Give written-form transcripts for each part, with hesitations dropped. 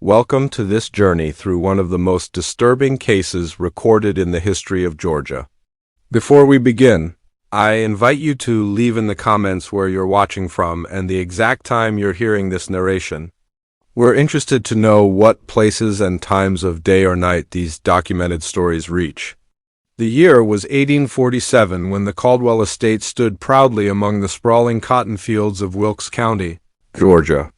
Welcome to this journey through one of the most disturbing cases recorded in the history of Georgia. Before we begin, I invite you to leave in the comments where you're watching from and the exact time you're hearing this narration. We're interested to know what places and times of day or night these documented stories reach. The year was 1847 when the Caldwell estate stood proudly among the sprawling cotton fields of Wilkes County, Georgia.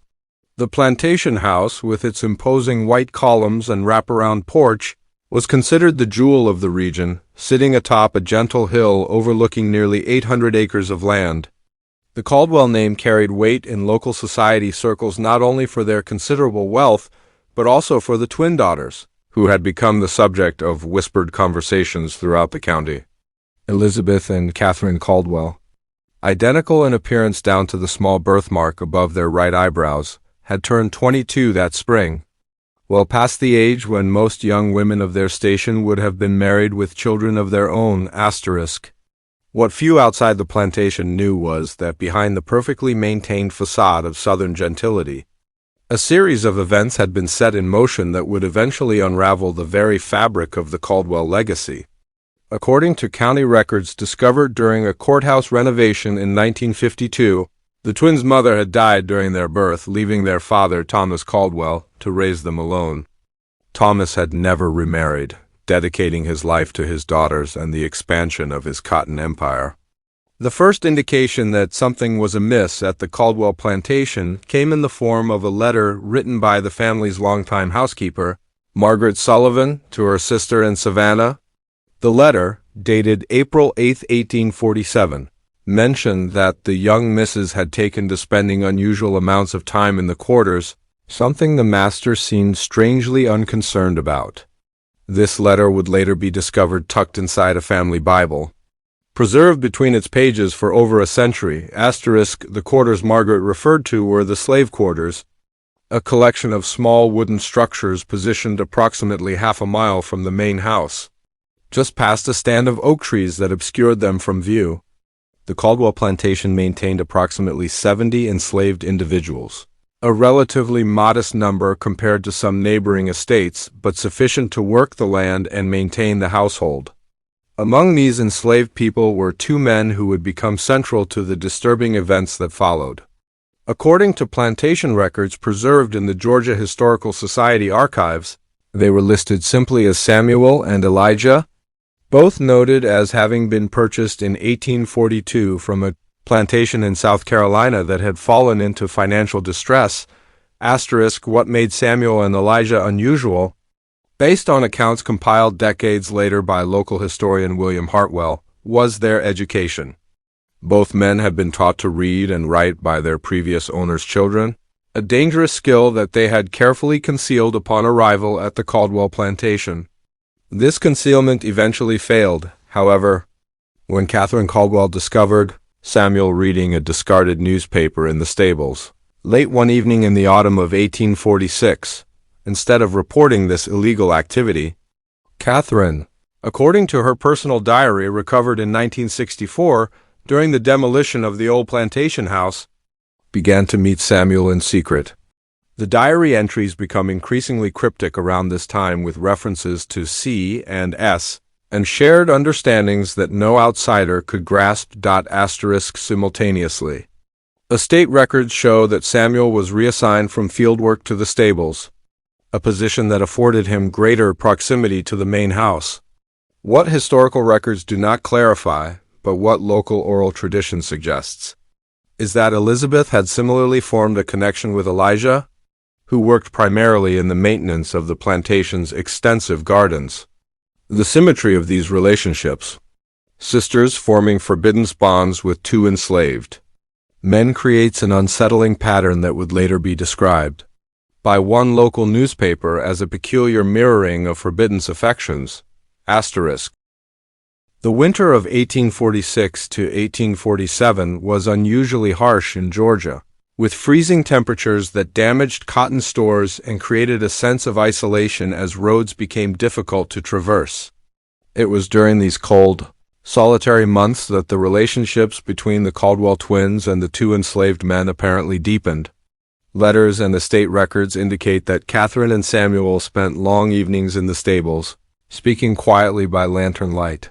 The plantation house, with its imposing white columns and wraparound porch, was considered the jewel of the region, sitting atop a gentle hill overlooking nearly 800 acres of land. The Caldwell name carried weight in local society circles not only for their considerable wealth, but also for the twin daughters, who had become the subject of whispered conversations throughout the county. Elizabeth and Catherine Caldwell, identical in appearance down to the small birthmark above their right eyebrows, had turned 22 that spring, well past the age when most young women of their station would have been married with children of their own. What few outside the plantation knew was that behind the perfectly maintained facade of Southern gentility, a series of events had been set in motion that would eventually unravel the very fabric of the Caldwell legacy. According to county records discovered during a courthouse renovation in 1952, the twins' mother had died during their birth, leaving their father, Thomas Caldwell, to raise them alone. Thomas had never remarried, dedicating his life to his daughters and the expansion of his cotton empire. The first indication that something was amiss at the Caldwell plantation came in the form of a letter written by the family's longtime housekeeper, Margaret Sullivan, to her sister in Savannah. The letter, dated April 8, 1847, mentioned that the young missus had taken to spending unusual amounts of time in the quarters, something the master seemed strangely unconcerned about. This letter would later be discovered tucked inside a family Bible. Preserved between its pages for over a century, the quarters Margaret referred to were the slave quarters, a collection of small wooden structures positioned approximately half a mile from the main house, just past a stand of oak trees that obscured them from view. The Caldwell plantation maintained approximately 70 enslaved individuals, a relatively modest number compared to some neighboring estates, but sufficient to work the land and maintain the household. Among these enslaved people were two men who would become central to the disturbing events that followed. According to plantation records preserved in the Georgia Historical Society archives, they were listed simply as Samuel and Elijah, both noted as having been purchased in 1842 from a plantation in South Carolina that had fallen into financial distress. What made Samuel and Elijah unusual, based on accounts compiled decades later by local historian William Hartwell, was their education. Both men had been taught to read and write by their previous owners' children, a dangerous skill that they had carefully concealed upon arrival at the Caldwell plantation. This concealment eventually failed, however, when Catherine Caldwell discovered Samuel reading a discarded newspaper in the stables, late one evening in the autumn of 1846. Instead of reporting this illegal activity, Catherine, according to her personal diary recovered in 1964 during the demolition of the old plantation house, began to meet Samuel in secret. The diary entries become increasingly cryptic around this time with references to C and S, and shared understandings that no outsider could grasp. Simultaneously. Estate records show that Samuel was reassigned from fieldwork to the stables, a position that afforded him greater proximity to the main house. What historical records do not clarify, but what local oral tradition suggests, is that Elizabeth had similarly formed a connection with Elijah, who worked primarily in the maintenance of the plantation's extensive gardens. The symmetry of these relationships, sisters forming forbidden bonds with two enslaved men, creates an unsettling pattern that would later be described by one local newspaper as a peculiar mirroring of forbidden affections. The winter of 1846 to 1847 was unusually harsh in Georgia, with freezing temperatures that damaged cotton stores and created a sense of isolation as roads became difficult to traverse. It was during these cold, solitary months that the relationships between the Caldwell twins and the two enslaved men apparently deepened. Letters and estate records indicate that Catherine and Samuel spent long evenings in the stables, speaking quietly by lantern light.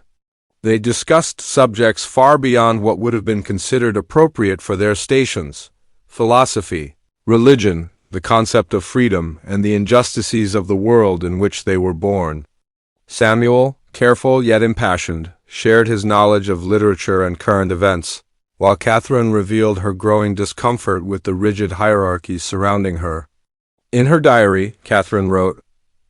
They discussed subjects far beyond what would have been considered appropriate for their stations: philosophy, religion, the concept of freedom, and the injustices of the world in which they were born. Samuel, careful yet impassioned, shared his knowledge of literature and current events, while Catherine revealed her growing discomfort with the rigid hierarchies surrounding her. In her diary, Catherine wrote,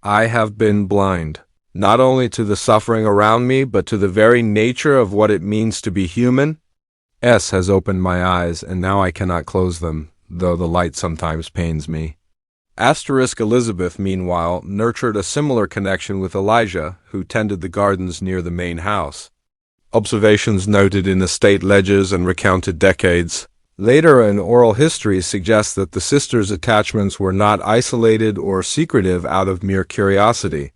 "I have been blind, not only to the suffering around me, but to the very nature of what it means to be human. S has opened my eyes, and now I cannot close them, though the light sometimes pains me." Elizabeth, meanwhile, nurtured a similar connection with Elijah, who tended the gardens near the main house. Observations noted in estate ledgers and recounted decades later in oral history suggest that the sisters' attachments were not isolated or secretive out of mere curiosity.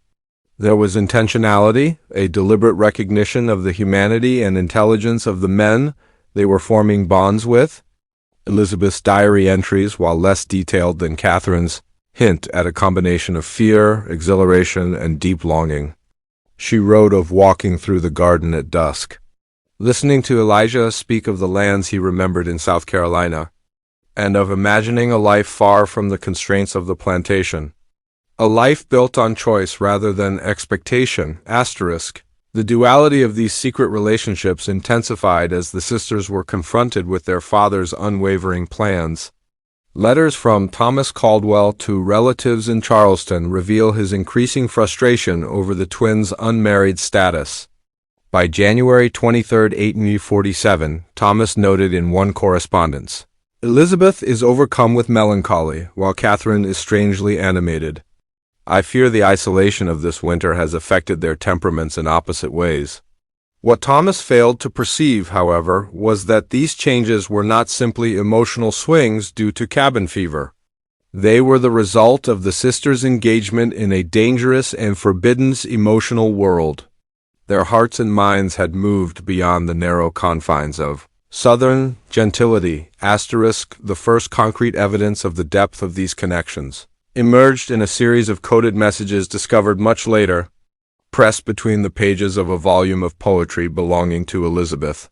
There was intentionality, a deliberate recognition of the humanity and intelligence of the men they were forming bonds with. Elizabeth's diary entries, while less detailed than Catherine's, hint at a combination of fear, exhilaration, and deep longing. She wrote of walking through the garden at dusk, listening to Elijah speak of the lands he remembered in South Carolina, and of imagining a life far from the constraints of the plantation. A life built on choice rather than expectation, *. The duality of these secret relationships intensified as the sisters were confronted with their father's unwavering plans. Letters from Thomas Caldwell to relatives in Charleston reveal his increasing frustration over the twins' unmarried status. By January 23, 1847, Thomas noted in one correspondence, "Elizabeth is overcome with melancholy, while Catherine is strangely animated. I fear the isolation of this winter has affected their temperaments in opposite ways." What Thomas failed to perceive, however, was that these changes were not simply emotional swings due to cabin fever. They were the result of the sisters' engagement in a dangerous and forbidden emotional world. Their hearts and minds had moved beyond the narrow confines of Southern gentility. The first concrete evidence of the depth of these connections emerged in a series of coded messages discovered much later, pressed between the pages of a volume of poetry belonging to Elizabeth.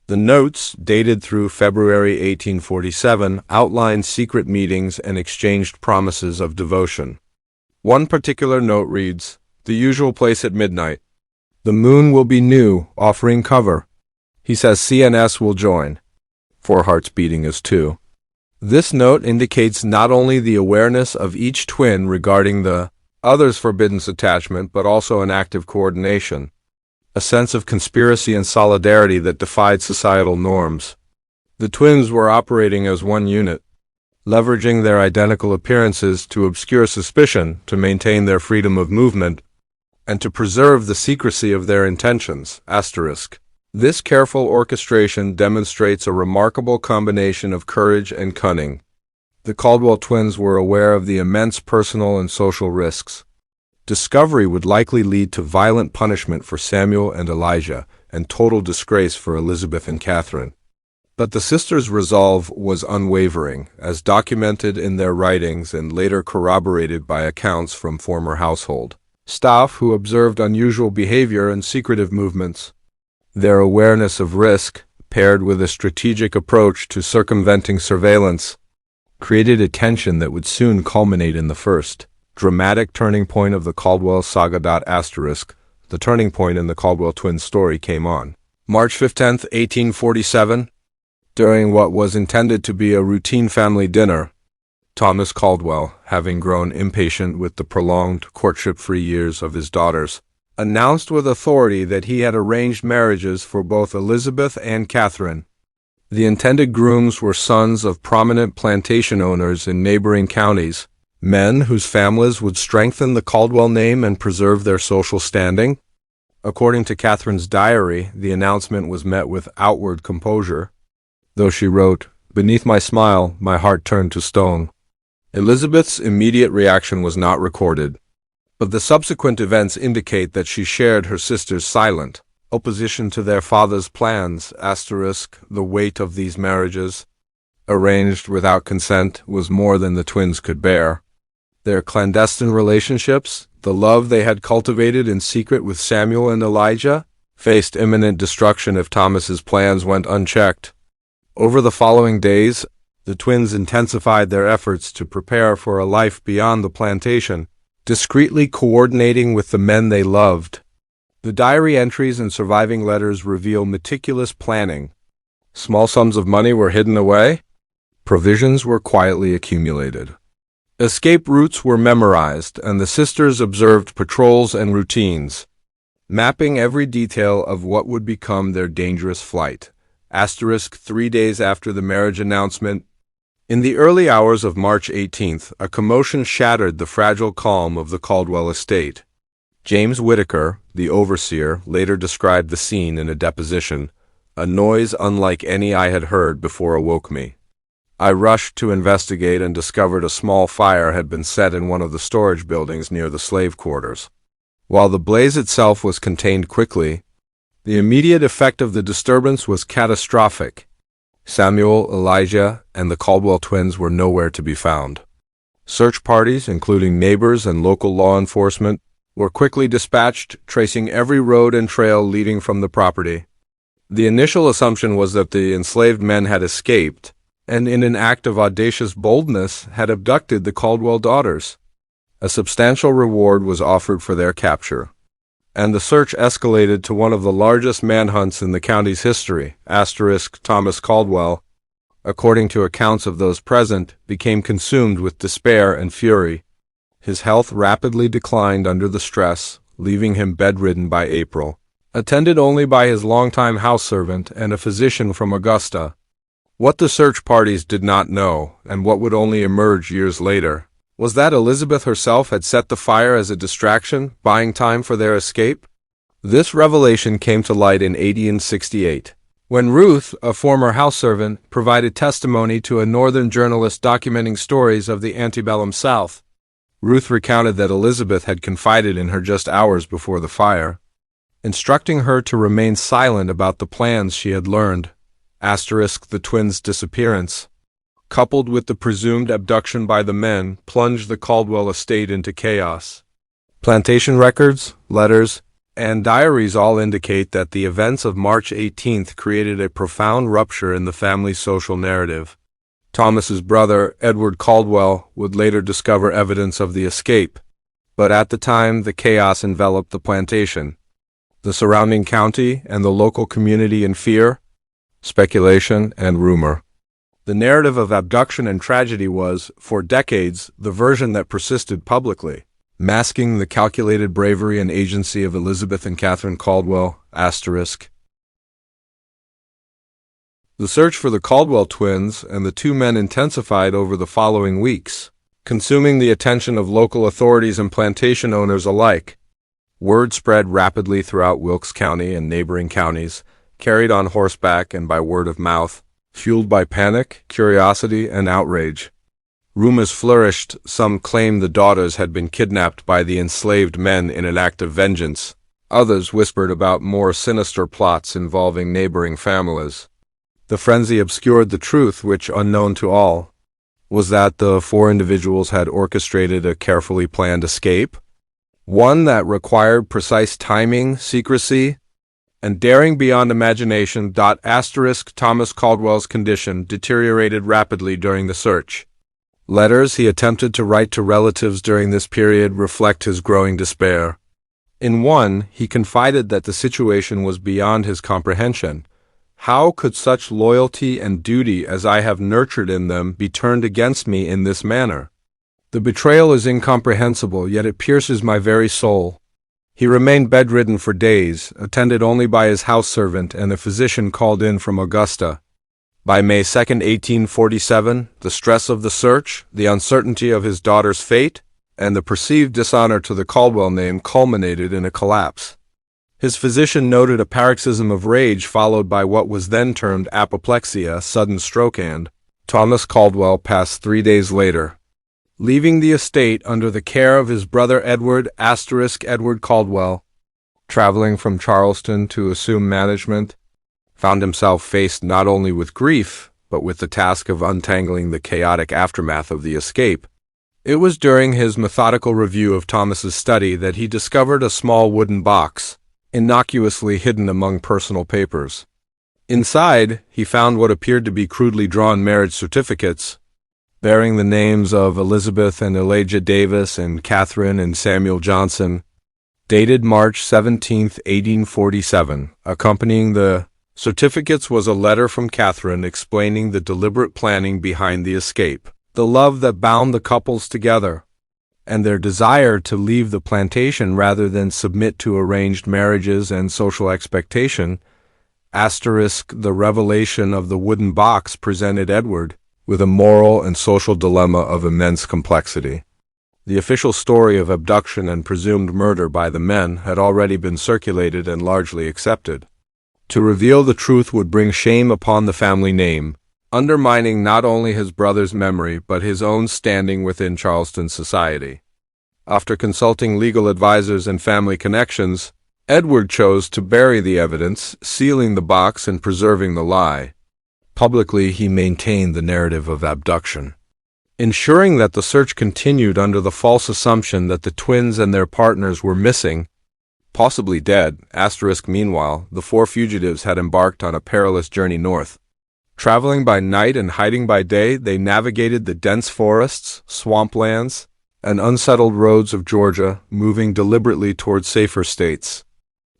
The notes, dated through February 1847, outlined secret meetings and exchanged promises of devotion. One particular note reads, "The usual place at midnight. The moon will be new, offering cover. He says CNS will join. 4 hearts beating as 2. This note indicates not only the awareness of each twin regarding the other's forbidden attachment, but also an active coordination, a sense of conspiracy and solidarity that defied societal norms. The twins were operating as one unit, leveraging their identical appearances to obscure suspicion, to maintain their freedom of movement, and to preserve the secrecy of their intentions, *. This careful orchestration demonstrates a remarkable combination of courage and cunning. The Caldwell twins were aware of the immense personal and social risks. Discovery would likely lead to violent punishment for Samuel and Elijah, and total disgrace for Elizabeth and Catherine. But the sisters' resolve was unwavering, as documented in their writings and later corroborated by accounts from former household staff who observed unusual behavior and secretive movements. Their awareness of risk, paired with a strategic approach to circumventing surveillance, created a tension that would soon culminate in the first dramatic turning point of the Caldwell saga. *. The turning point in the Caldwell twins' story came on March 15, 1847, during what was intended to be a routine family dinner. Thomas Caldwell, having grown impatient with the prolonged courtship-free years of his daughters, announced with authority that he had arranged marriages for both Elizabeth and Catherine. The intended grooms were sons of prominent plantation owners in neighboring counties, men whose families would strengthen the Caldwell name and preserve their social standing. According to Catherine's diary, the announcement was met with outward composure, though she wrote, "Beneath my smile, my heart turned to stone." Elizabeth's immediate reaction was not recorded, but the subsequent events indicate that she shared her sister's silent opposition to their father's plans, *. The weight of these marriages, arranged without consent, was more than the twins could bear. Their clandestine relationships, the love they had cultivated in secret with Samuel and Elijah, faced imminent destruction if Thomas's plans went unchecked. Over the following days, the twins intensified their efforts to prepare for a life beyond the plantation, discreetly coordinating with the men they loved. The diary entries and surviving letters reveal meticulous planning. Small sums of money were hidden away. Provisions were quietly accumulated. Escape routes were memorized, and the sisters observed patrols and routines, mapping every detail of what would become their dangerous flight. 3 days after the marriage announcement, in the early hours of March 18th, a commotion shattered the fragile calm of the Caldwell estate. James Whitaker, the overseer, later described the scene in a deposition. A noise unlike any I had heard before awoke me. I rushed to investigate and discovered a small fire had been set in one of the storage buildings near the slave quarters. While the blaze itself was contained quickly, the immediate effect of the disturbance was catastrophic. Samuel, Elijah, and the Caldwell twins were nowhere to be found. Search parties, including neighbors and local law enforcement, were quickly dispatched, tracing every road and trail leading from the property. The initial assumption was that the enslaved men had escaped, and in an act of audacious boldness had abducted the Caldwell daughters. A substantial reward was offered for their capture, and the search escalated to one of the largest manhunts in the county's history. Thomas Caldwell, according to accounts of those present, became consumed with despair and fury. His health rapidly declined under the stress, leaving him bedridden by April, attended only by his longtime house servant and a physician from Augusta. What the search parties did not know, and what would only emerge years later, was that Elizabeth herself had set the fire as a distraction, buying time for their escape. This revelation came to light in 1868, when Ruth, a former house servant, provided testimony to a northern journalist documenting stories of the antebellum South. Ruth recounted that Elizabeth had confided in her just hours before the fire, instructing her to remain silent about the plans she had learned. The twins' disappearance, coupled with the presumed abduction by the men, plunged the Caldwell estate into chaos. Plantation records, letters, and diaries all indicate that the events of March 18th created a profound rupture in the family's social narrative. Thomas's brother, Edward Caldwell, would later discover evidence of the escape, but at the time the chaos enveloped the plantation, the surrounding county, and the local community in fear, speculation, and rumor. The narrative of abduction and tragedy was, for decades, the version that persisted publicly, masking the calculated bravery and agency of Elizabeth and Catherine Caldwell. The search for the Caldwell twins and the two men intensified over the following weeks, consuming the attention of local authorities and plantation owners alike. Word spread rapidly throughout Wilkes County and neighboring counties, carried on horseback and by word of mouth, fueled by panic, curiosity, and outrage. Rumors flourished. Some claimed the daughters had been kidnapped by the enslaved men in an act of vengeance. Others whispered about more sinister plots involving neighboring families. The frenzy obscured the truth, which, unknown to all, was that the four individuals had orchestrated a carefully planned escape, one that required precise timing, secrecy, and daring beyond imagination. Thomas Caldwell's condition deteriorated rapidly during the search. Letters he attempted to write to relatives during this period reflect his growing despair. In one, he confided that the situation was beyond his comprehension. How could such loyalty and duty as I have nurtured in them be turned against me in this manner? The betrayal is incomprehensible, yet it pierces my very soul. He remained bedridden for days, attended only by his house servant and a physician called in from Augusta. By May 2, 1847, the stress of the search, the uncertainty of his daughter's fate, and the perceived dishonor to the Caldwell name culminated in a collapse. His physician noted a paroxysm of rage followed by what was then termed apoplexia, sudden stroke, and Thomas Caldwell passed 3 days later, leaving the estate under the care of his brother Edward Caldwell. Traveling from Charleston to assume management, found himself faced not only with grief, but with the task of untangling the chaotic aftermath of the escape. It was during his methodical review of Thomas's study that he discovered a small wooden box, innocuously hidden among personal papers. Inside, he found what appeared to be crudely drawn marriage certificates, bearing the names of Elizabeth and Elijah Davis and Catherine and Samuel Johnson, dated March 17, 1847. Accompanying the certificates was a letter from Catherine explaining the deliberate planning behind the escape, the love that bound the couples together, and their desire to leave the plantation rather than submit to arranged marriages and social expectation. The revelation of the wooden box presented Edward with a moral and social dilemma of immense complexity. The official story of abduction and presumed murder by the men had already been circulated and largely accepted. To reveal the truth would bring shame upon the family name, undermining not only his brother's memory but his own standing within Charleston society. After consulting legal advisors and family connections, Edward chose to bury the evidence, sealing the box and preserving the lie. Publicly, he maintained the narrative of abduction, ensuring that the search continued under the false assumption that the twins and their partners were missing, possibly dead. Meanwhile, the four fugitives had embarked on a perilous journey north. Traveling by night and hiding by day, they navigated the dense forests, swamplands, and unsettled roads of Georgia, moving deliberately toward safer states.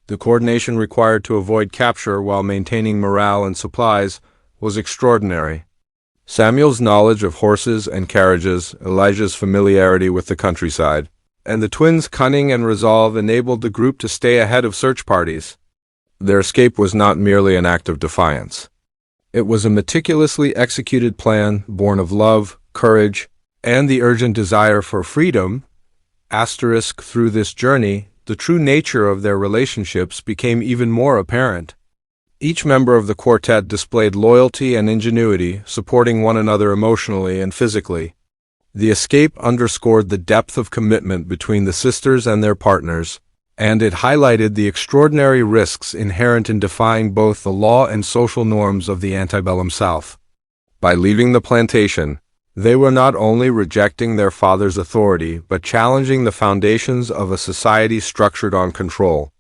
The coordination required to avoid capture while maintaining morale and supplies was extraordinary. Samuel's knowledge of horses and carriages, Elijah's familiarity with the countryside, and the twins' cunning and resolve enabled the group to stay ahead of search parties. Their escape was not merely an act of defiance. It was a meticulously executed plan born of love, courage, and the urgent desire for freedom. Through this journey, the true nature of their relationships became even more apparent. Each member of the quartet displayed loyalty and ingenuity, supporting one another emotionally and physically. The escape underscored the depth of commitment between the sisters and their partners, and it highlighted the extraordinary risks inherent in defying both the law and social norms of the antebellum South. By leaving the plantation, they were not only rejecting their father's authority but challenging the foundations of a society structured on control,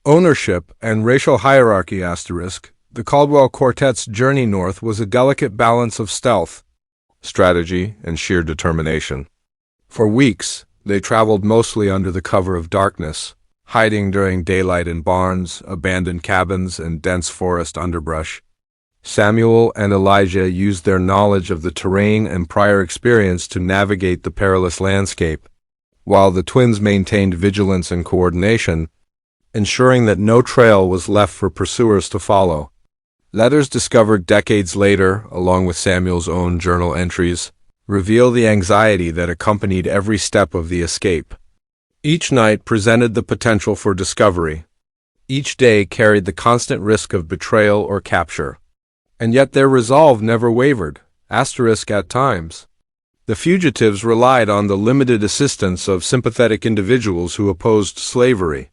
ownership, and racial hierarchy. The Caldwell Quartet's journey north was a delicate balance of stealth, strategy, and sheer determination. For weeks, they traveled mostly under the cover of darkness, hiding during daylight in barns, abandoned cabins, and dense forest underbrush. Samuel and Elijah used their knowledge of the terrain and prior experience to navigate the perilous landscape, while the twins maintained vigilance and coordination, ensuring that no trail was left for pursuers to follow. Letters discovered decades later, along with Samuel's own journal entries, reveal the anxiety that accompanied every step of the escape. Each night presented the potential for discovery. Each day carried the constant risk of betrayal or capture. And yet their resolve never wavered. At times, the fugitives relied on the limited assistance of sympathetic individuals who opposed slavery.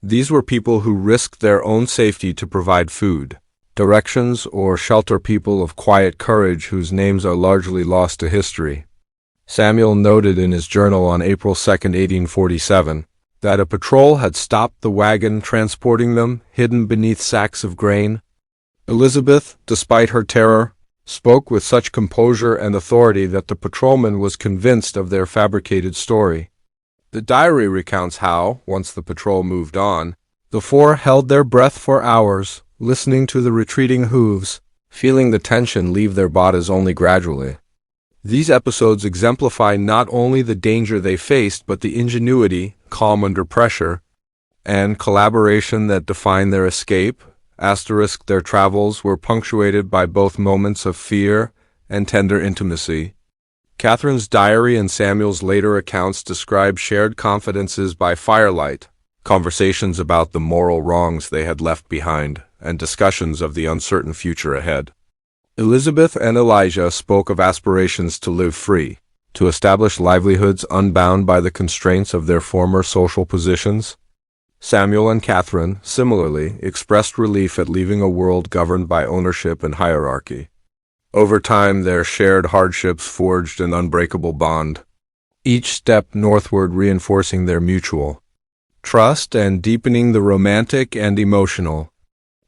These were people who risked their own safety to provide food, directions, or shelter, people of quiet courage whose names are largely lost to history. Samuel noted in his journal on April 2, 1847, that a patrol had stopped the wagon transporting them, hidden beneath sacks of grain. Elizabeth, despite her terror, spoke with such composure and authority that the patrolman was convinced of their fabricated story. The diary recounts how, once the patrol moved on, the four held their breath for hours, listening to the retreating hooves, feeling the tension leave their bodies only gradually. These episodes exemplify not only the danger they faced but the ingenuity, calm under pressure, and collaboration that defined their escape. Their travels were punctuated by both moments of fear and tender intimacy. Catherine's diary and Samuel's later accounts describe shared confidences by firelight, conversations about the moral wrongs they had left behind, and discussions of the uncertain future ahead. Elizabeth and Elijah spoke of aspirations to live free, to establish livelihoods unbound by the constraints of their former social positions. Samuel and Catherine, similarly, expressed relief at leaving a world governed by ownership and hierarchy. Over time, their shared hardships forged an unbreakable bond, each step northward reinforcing their mutual trust and deepening the romantic and emotional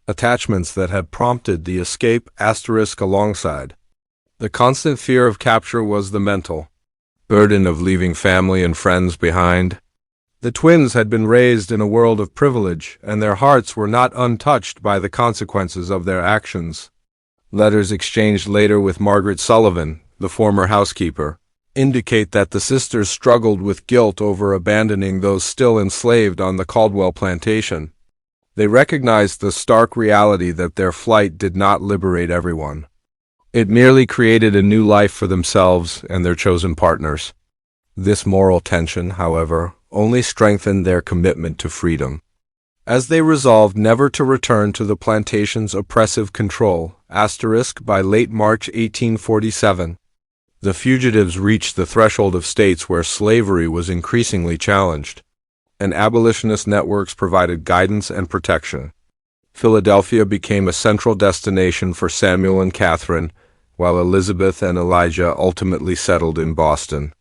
attachments that had prompted the escape asterisk alongside. The constant fear of capture was the mental burden of leaving family and friends behind. The twins had been raised in a world of privilege, and their hearts were not untouched by the consequences of their actions. Letters exchanged later with Margaret Sullivan, the former housekeeper, indicate that the sisters struggled with guilt over abandoning those still enslaved on the Caldwell plantation. They recognized the stark reality that their flight did not liberate everyone. It merely created a new life for themselves and their chosen partners. This moral tension, however, only strengthened their commitment to freedom, as they resolved never to return to the plantation's oppressive control, asterisk by late March 1847. The fugitives reached the threshold of states where slavery was increasingly challenged, and abolitionist networks provided guidance and protection. Philadelphia became a central destination for Samuel and Catherine, while Elizabeth and Elijah ultimately settled in Boston.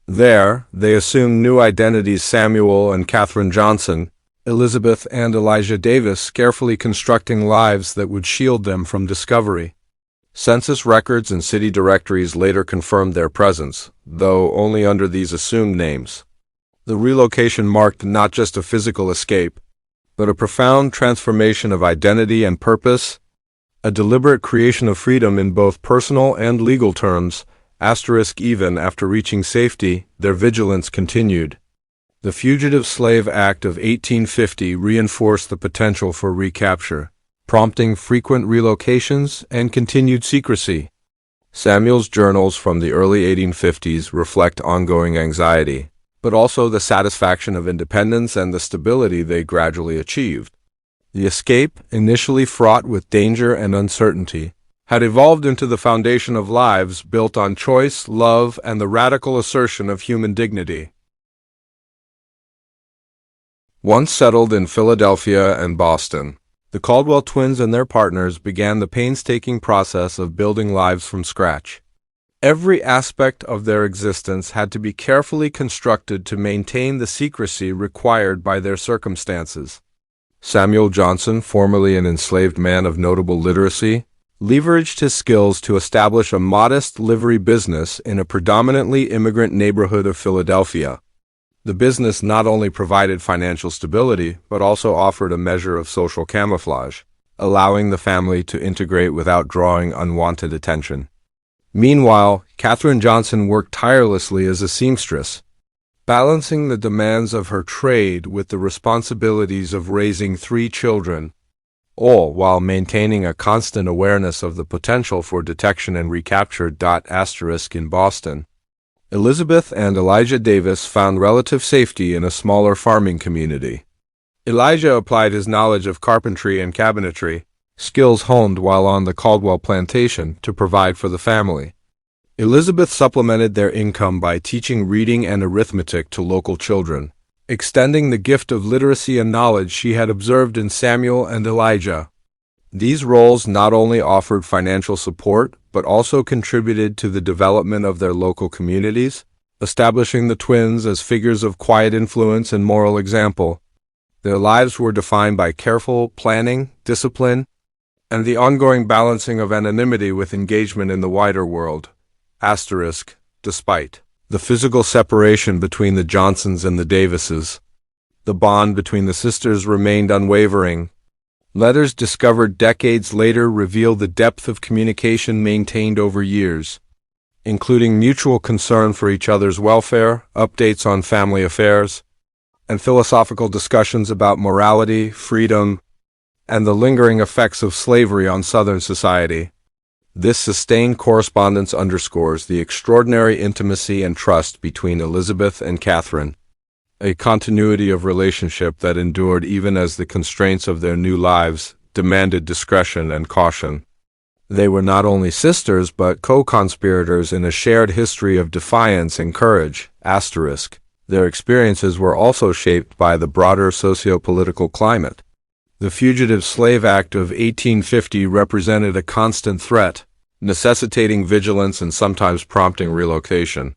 There, they assumed new identities: Samuel and Catherine Johnson, Elizabeth and Elijah Davis, carefully constructing lives that would shield them from discovery. Census records and city directories later confirmed their presence, though only under these assumed names. The relocation marked not just a physical escape, but a profound transformation of identity and purpose, a deliberate creation of freedom in both personal and legal terms, asterisk even after reaching safety, their vigilance continued. The Fugitive Slave Act of 1850 reinforced the potential for recapture, prompting frequent relocations and continued secrecy. Samuel's journals from the early 1850s reflect ongoing anxiety, but also the satisfaction of independence and the stability they gradually achieved. The escape, initially fraught with danger and uncertainty, had evolved into the foundation of lives built on choice, love, and the radical assertion of human dignity. Once settled in Philadelphia and Boston, the Caldwell twins and their partners began the painstaking process of building lives from scratch. Every aspect of their existence had to be carefully constructed to maintain the secrecy required by their circumstances. Samuel Johnson, formerly an enslaved man of notable literacy, leveraged his skills to establish a modest livery business in a predominantly immigrant neighborhood of Philadelphia. The business not only provided financial stability, but also offered a measure of social camouflage, allowing the family to integrate without drawing unwanted attention. Meanwhile, Catherine Johnson worked tirelessly as a seamstress, balancing the demands of her trade with the responsibilities of raising 3 children, all while maintaining a constant awareness of the potential for detection and recapture. In Boston, Elizabeth and Elijah Davis found relative safety in a smaller farming community. Elijah applied his knowledge of carpentry and cabinetry, skills honed while on the Caldwell plantation, to provide for the family. Elizabeth supplemented their income by teaching reading and arithmetic to local children, extending the gift of literacy and knowledge she had observed in Samuel and Elijah. These roles not only offered financial support, but also contributed to the development of their local communities, establishing the twins as figures of quiet influence and moral example. Their lives were defined by careful planning, discipline, and the ongoing balancing of anonymity with engagement in the wider world. Despite the physical separation between the Johnsons and the Davises, the bond between the sisters remained unwavering. Letters discovered decades later reveal the depth of communication maintained over years, including mutual concern for each other's welfare, updates on family affairs, and philosophical discussions about morality, freedom, and the lingering effects of slavery on Southern society. This sustained correspondence underscores the extraordinary intimacy and trust between Elizabeth and Catherine, a continuity of relationship that endured even as the constraints of their new lives demanded discretion and caution. They were not only sisters but co-conspirators in a shared history of defiance and courage. Their experiences were also shaped by the broader socio-political climate. The Fugitive Slave Act of 1850 represented a constant threat, necessitating vigilance and sometimes prompting relocation.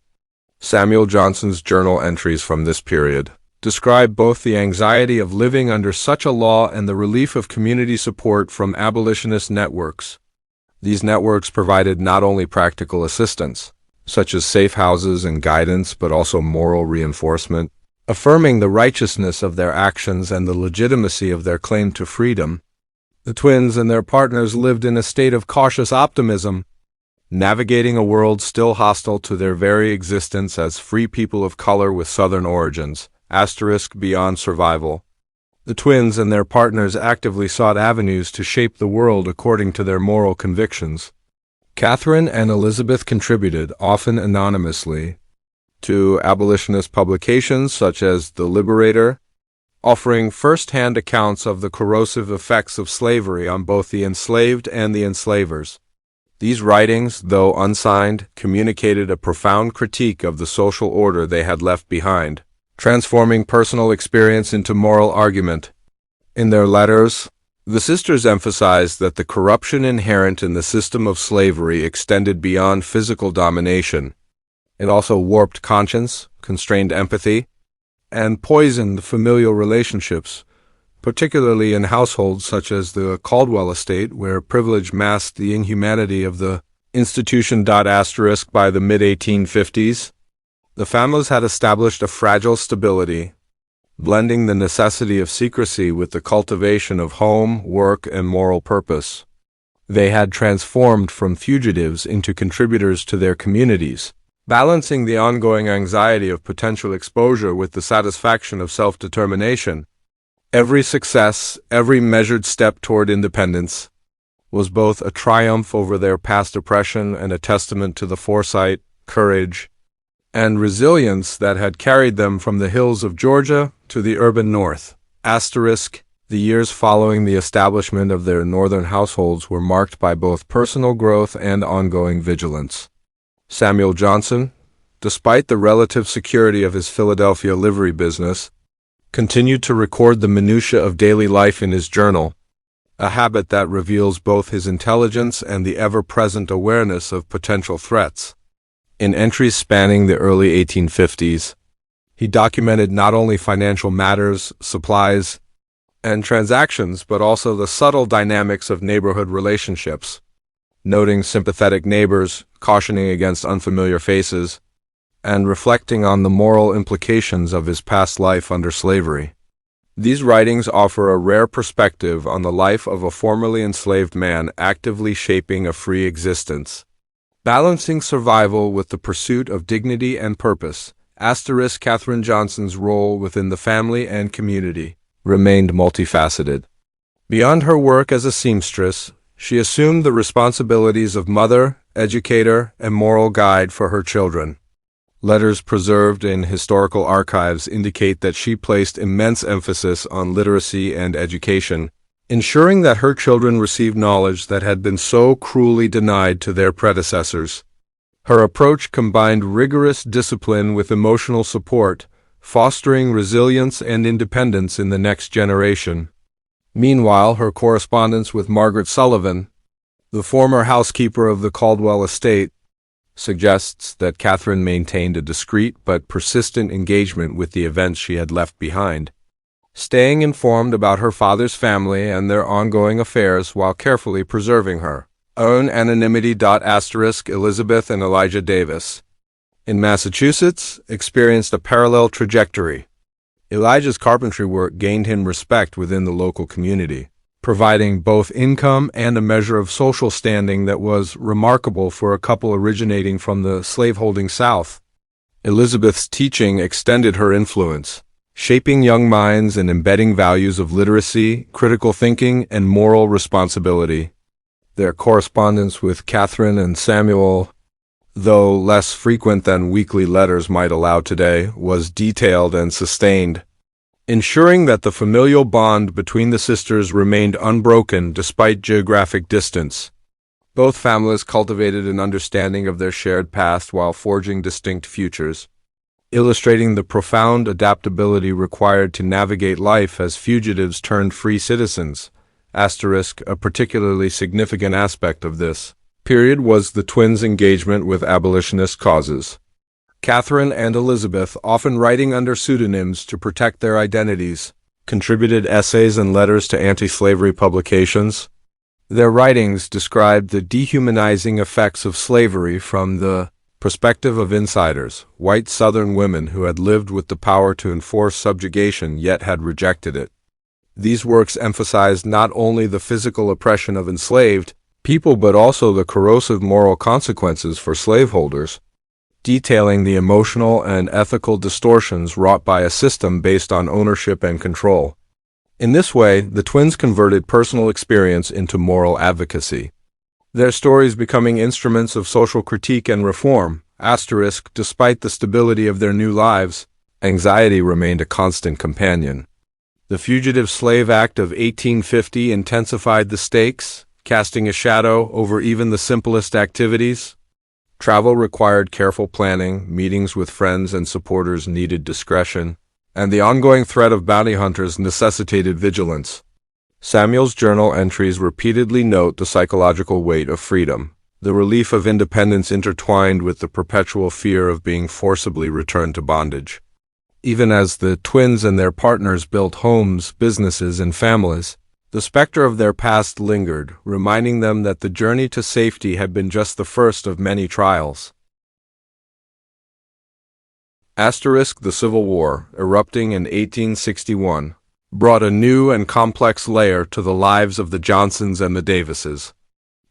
Samuel Johnson's journal entries from this period describe both the anxiety of living under such a law and the relief of community support from abolitionist networks. These networks provided not only practical assistance, such as safe houses and guidance, but also moral reinforcement, affirming the righteousness of their actions and the legitimacy of their claim to freedom. The twins and their partners lived in a state of cautious optimism, navigating a world still hostile to their very existence as free people of color with Southern origins, beyond survival. The twins and their partners actively sought avenues to shape the world according to their moral convictions. Catherine and Elizabeth contributed, often anonymously, to abolitionist publications such as The Liberator, offering first-hand accounts of the corrosive effects of slavery on both the enslaved and the enslavers. These writings, though unsigned, communicated a profound critique of the social order they had left behind, transforming personal experience into moral argument. In their letters, the sisters emphasized that the corruption inherent in the system of slavery extended beyond physical domination. It also warped conscience, constrained empathy, and poisoned familial relationships, particularly in households such as the Caldwell estate, where privilege masked the inhumanity of the institution. By the mid-1850s, the families had established a fragile stability, blending the necessity of secrecy with the cultivation of home, work, and moral purpose. They had transformed from fugitives into contributors to their communities, balancing the ongoing anxiety of potential exposure with the satisfaction of self-determination. Every success, every measured step toward independence, was both a triumph over their past oppression and a testament to the foresight, courage, and resilience that had carried them from the hills of Georgia to the urban north. The years following the establishment of their northern households were marked by both personal growth and ongoing vigilance. Samuel Johnson, despite the relative security of his Philadelphia livery business, continued to record the minutiae of daily life in his journal, a habit that reveals both his intelligence and the ever-present awareness of potential threats. In entries spanning the early 1850s, he documented not only financial matters, supplies, and transactions, but also the subtle dynamics of neighborhood relationships, noting sympathetic neighbors, cautioning against unfamiliar faces, and reflecting on the moral implications of his past life under slavery. These writings offer a rare perspective on the life of a formerly enslaved man actively shaping a free existence, balancing survival with the pursuit of dignity and purpose. Catherine Johnson's role within the family and community remained multifaceted. Beyond her work as a seamstress, she assumed the responsibilities of mother, educator, and moral guide for her children. Letters preserved in historical archives indicate that she placed immense emphasis on literacy and education, ensuring that her children received knowledge that had been so cruelly denied to their predecessors. Her approach combined rigorous discipline with emotional support, fostering resilience and independence in the next generation. Meanwhile, her correspondence with Margaret Sullivan, the former housekeeper of the Caldwell estate, suggests that Catherine maintained a discreet but persistent engagement with the events she had left behind, staying informed about her father's family and their ongoing affairs while carefully preserving her own anonymity. Elizabeth and Elijah Davis, in Massachusetts, experienced a parallel trajectory. Elijah's carpentry work gained him respect within the local community, providing both income and a measure of social standing that was remarkable for a couple originating from the slaveholding South. Elizabeth's teaching extended her influence, shaping young minds and embedding values of literacy, critical thinking, and moral responsibility. Their correspondence with Catherine and Samuel, though less frequent than weekly letters might allow today, was detailed and sustained, ensuring that the familial bond between the sisters remained unbroken despite geographic distance. Both families cultivated an understanding of their shared past while forging distinct futures, illustrating the profound adaptability required to navigate life as fugitives turned free citizens. A particularly significant aspect of this period was the twins' engagement with abolitionist causes. Catherine and Elizabeth, often writing under pseudonyms to protect their identities, contributed essays and letters to anti-slavery publications. Their writings described the dehumanizing effects of slavery from the perspective of insiders, white Southern women who had lived with the power to enforce subjugation yet had rejected it. These works emphasized not only the physical oppression of enslaved people but also the corrosive moral consequences for slaveholders, detailing the emotional and ethical distortions wrought by a system based on ownership and control. In this way, the twins converted personal experience into moral advocacy, their stories becoming instruments of social critique and reform. Despite the stability of their new lives, anxiety remained a constant companion. The Fugitive Slave Act of 1850 intensified the stakes, casting a shadow over even the simplest activities. Travel required careful planning, meetings with friends and supporters needed discretion, and the ongoing threat of bounty hunters necessitated vigilance. Samuel's journal entries repeatedly note the psychological weight of freedom, the relief of independence intertwined with the perpetual fear of being forcibly returned to bondage. Even as the twins and their partners built homes, businesses, and families, the specter of their past lingered, reminding them that the journey to safety had been just the first of many trials. The Civil War, erupting in 1861, brought a new and complex layer to the lives of the Johnsons and the Davises.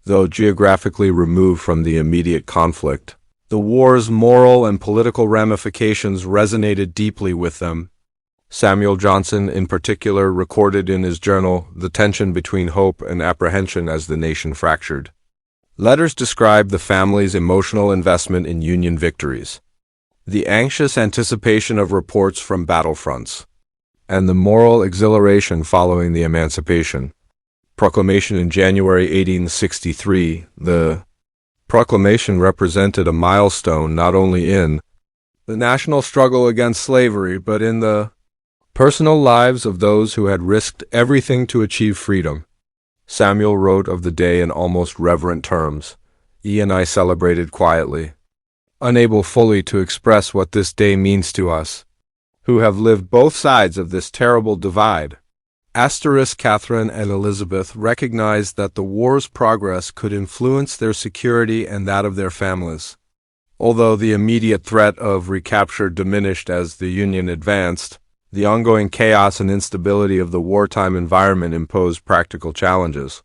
Though geographically removed from the immediate conflict, the war's moral and political ramifications resonated deeply with them. Samuel Johnson, in particular, recorded in his journal the tension between hope and apprehension as the nation fractured. Letters describe the family's emotional investment in Union victories, the anxious anticipation of reports from battlefronts, and the moral exhilaration following the Emancipation Proclamation in January 1863. The proclamation represented a milestone not only in the national struggle against slavery but in the personal lives of those who had risked everything to achieve freedom. Samuel wrote of the day in almost reverent terms. "E and I celebrated quietly, unable fully to express what this day means to us, who have lived both sides of this terrible divide." Catherine and Elizabeth recognized that the war's progress could influence their security and that of their families. Although the immediate threat of recapture diminished as the Union advanced, the ongoing chaos and instability of the wartime environment imposed practical challenges.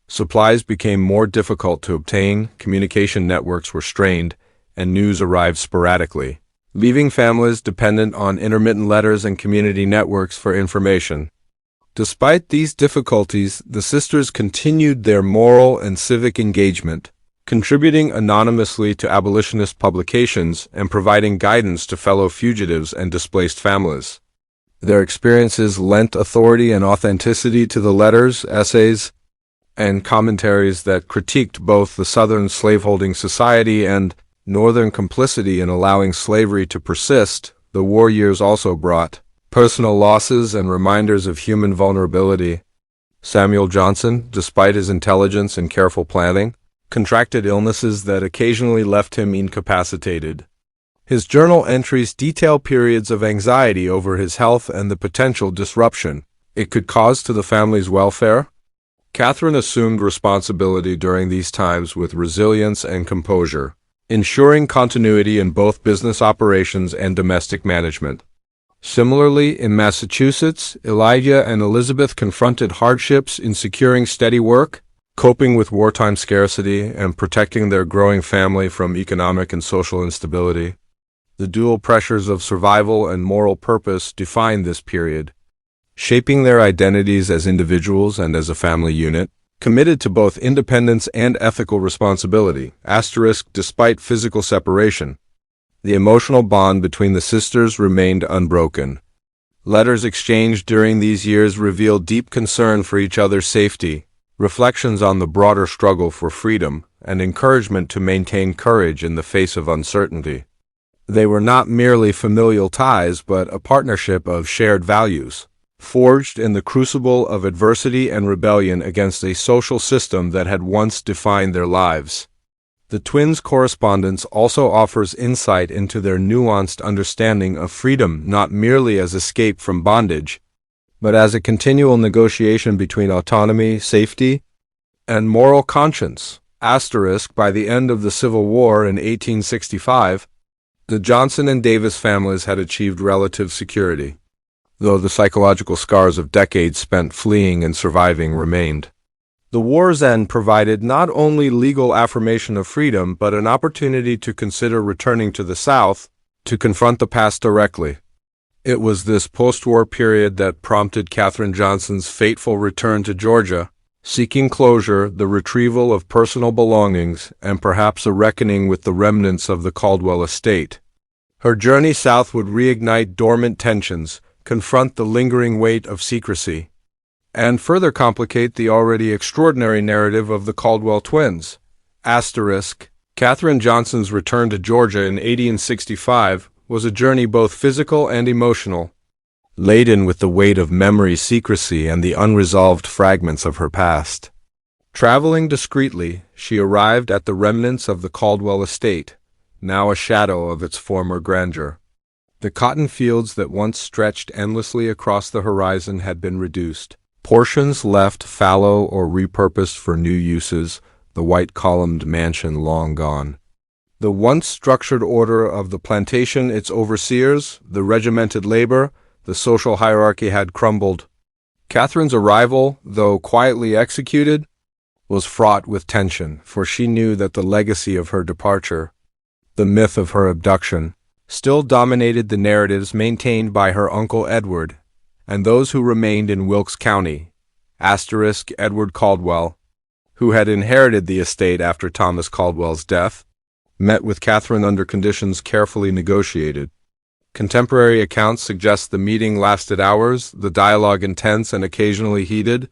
Supplies became more difficult to obtain, communication networks were strained, and news arrived sporadically, leaving families dependent on intermittent letters and community networks for information. Despite these difficulties, the sisters continued their moral and civic engagement, contributing anonymously to abolitionist publications and providing guidance to fellow fugitives and displaced families. Their experiences lent authority and authenticity to the letters, essays, and commentaries that critiqued both the Southern slaveholding society and Northern complicity in allowing slavery to persist. The war years also brought personal losses and reminders of human vulnerability. Samuel Johnson, despite his intelligence and careful planning, contracted illnesses that occasionally left him incapacitated. His journal entries detail periods of anxiety over his health and the potential disruption it could cause to the family's welfare. Catherine assumed responsibility during these times with resilience and composure, ensuring continuity in both business operations and domestic management. Similarly, in Massachusetts, Elijah and Elizabeth confronted hardships in securing steady work, coping with wartime scarcity, and protecting their growing family from economic and social instability. The dual pressures of survival and moral purpose defined this period, shaping their identities as individuals and as a family unit, committed to both independence and ethical responsibility. Despite physical separation, the emotional bond between the sisters remained unbroken. Letters exchanged during these years revealed deep concern for each other's safety, reflections on the broader struggle for freedom, and encouragement to maintain courage in the face of uncertainty. They were not merely familial ties but a partnership of shared values, forged in the crucible of adversity and rebellion against a social system that had once defined their lives. The twins' correspondence also offers insight into their nuanced understanding of freedom not merely as escape from bondage, but as a continual negotiation between autonomy, safety, and moral conscience. By the end of the Civil War in 1865, the Johnson and Davis families had achieved relative security, though the psychological scars of decades spent fleeing and surviving remained. The war's end provided not only legal affirmation of freedom, but an opportunity to consider returning to the South to confront the past directly. It was this post-war period that prompted Katherine Johnson's fateful return to Georgia, seeking closure, the retrieval of personal belongings, and perhaps a reckoning with the remnants of the Caldwell estate. Her journey south would reignite dormant tensions, confront the lingering weight of secrecy, and further complicate the already extraordinary narrative of the Caldwell twins. Katherine Johnson's return to Georgia in 1865 was a journey both physical and emotional, laden with the weight of memory, secrecy, and the unresolved fragments of her past. Traveling discreetly, she arrived at the remnants of the Caldwell estate, now a shadow of its former grandeur. The cotton fields that once stretched endlessly across the horizon had been reduced, portions left fallow or repurposed for new uses, the white-columned mansion long gone. The once structured order of the plantation, its overseers, the regimented labor, the social hierarchy had crumbled. Katherine's arrival, though quietly executed, was fraught with tension, for she knew that the legacy of her departure, the myth of her abduction, still dominated the narratives maintained by her uncle Edward and those who remained in Wilkes County. Edward Caldwell, who had inherited the estate after Thomas Caldwell's death, met with Katherine under conditions carefully negotiated. Contemporary accounts suggest the meeting lasted hours, the dialogue intense and occasionally heated.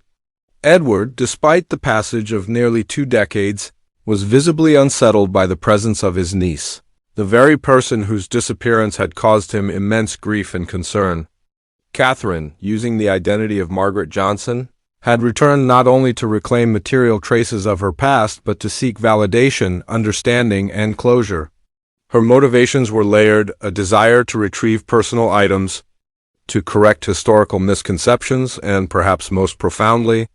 Edward, despite the passage of nearly 2 decades, was visibly unsettled by the presence of his niece, the very person whose disappearance had caused him immense grief and concern. Katherine, using the identity of Margaret Johnson, had returned not only to reclaim material traces of her past, but to seek validation, understanding, and closure. Her motivations were layered: a desire to retrieve personal items, to correct historical misconceptions, and perhaps most profoundly,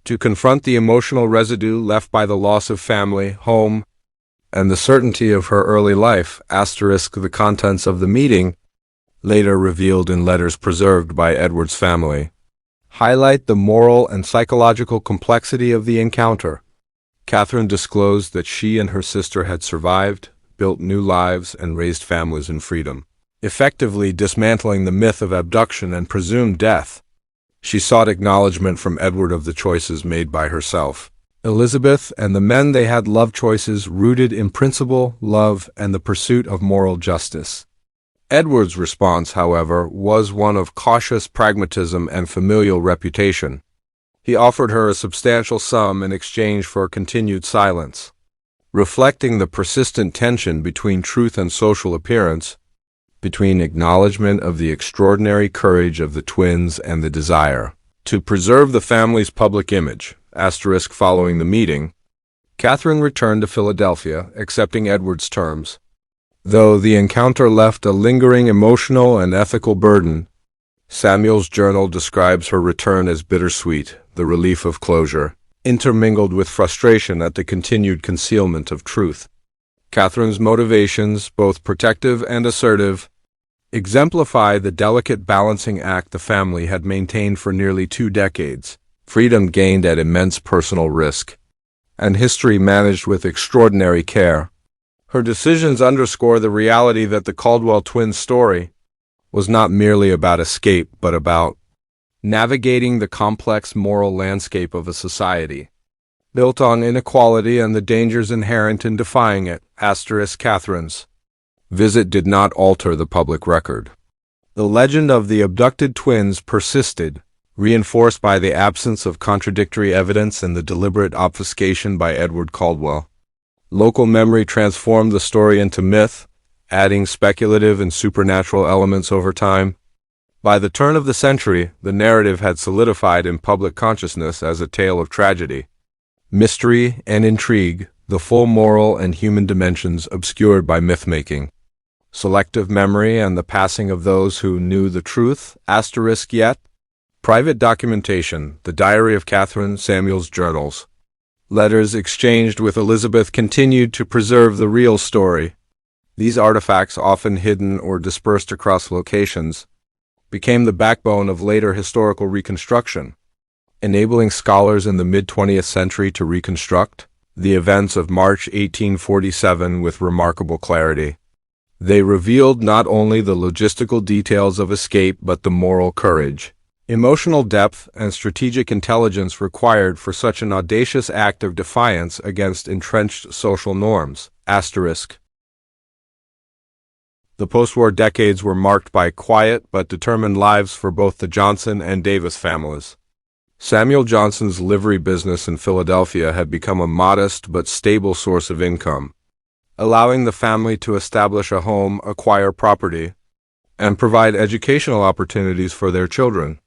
to confront the emotional residue left by the loss of family, home, and the certainty of her early life. The contents of the meeting, later revealed in letters preserved by Edward's family, highlight the moral and psychological complexity of the encounter. Katherine disclosed that she and her sister had survived, built new lives, and raised families in freedom, effectively dismantling the myth of abduction and presumed death. She sought acknowledgement from Edward of the choices made by herself, Elizabeth, and the men they had loved, choices rooted in principle, love, and the pursuit of moral justice. Edward's response, however, was one of cautious pragmatism and familial reputation. He offered her a substantial sum in exchange for continued silence, reflecting the persistent tension between truth and social appearance, between acknowledgement of the extraordinary courage of the twins and the desire to preserve the family's public image. Following the meeting, Katherine returned to Philadelphia, accepting Edward's terms. Though the encounter left a lingering emotional and ethical burden, Samuel's journal describes her return as bittersweet, the relief of closure, intermingled with frustration at the continued concealment of truth. Katherine's motivations, both protective and assertive, exemplify the delicate balancing act the family had maintained for nearly 2 decades, freedom gained at immense personal risk, and history managed with extraordinary care. Her decisions underscore the reality that the Caldwell twins' story was not merely about escape, but about navigating the complex moral landscape of a society built on inequality and the dangers inherent in defying it. Katherine's visit did not alter the public record. The legend of the abducted twins persisted, reinforced by the absence of contradictory evidence and the deliberate obfuscation by Edward Caldwell. Local memory transformed the story into myth, adding speculative and supernatural elements over time. By the turn of the century, the narrative had solidified in public consciousness as a tale of tragedy, mystery, and intrigue, the full moral and human dimensions obscured by myth-making. Selective memory and the passing of those who knew the truth, asterisk yet. Private documentation, the diary of Catherine Samuel's journals. Letters exchanged with Elizabeth continued to preserve the real story. These artifacts, often hidden or dispersed across locations, became the backbone of later historical reconstruction, enabling scholars in the mid-20th century to reconstruct the events of March 1847 with remarkable clarity. They revealed not only the logistical details of escape but the moral courage, emotional depth, and strategic intelligence required for such an audacious act of defiance against entrenched social norms. Asterisk. The post-war decades were marked by quiet but determined lives for both the Johnson and Davis families. Samuel Johnson's livery business in Philadelphia had become a modest but stable source of income, allowing the family to establish a home, acquire property, and provide educational opportunities for their children.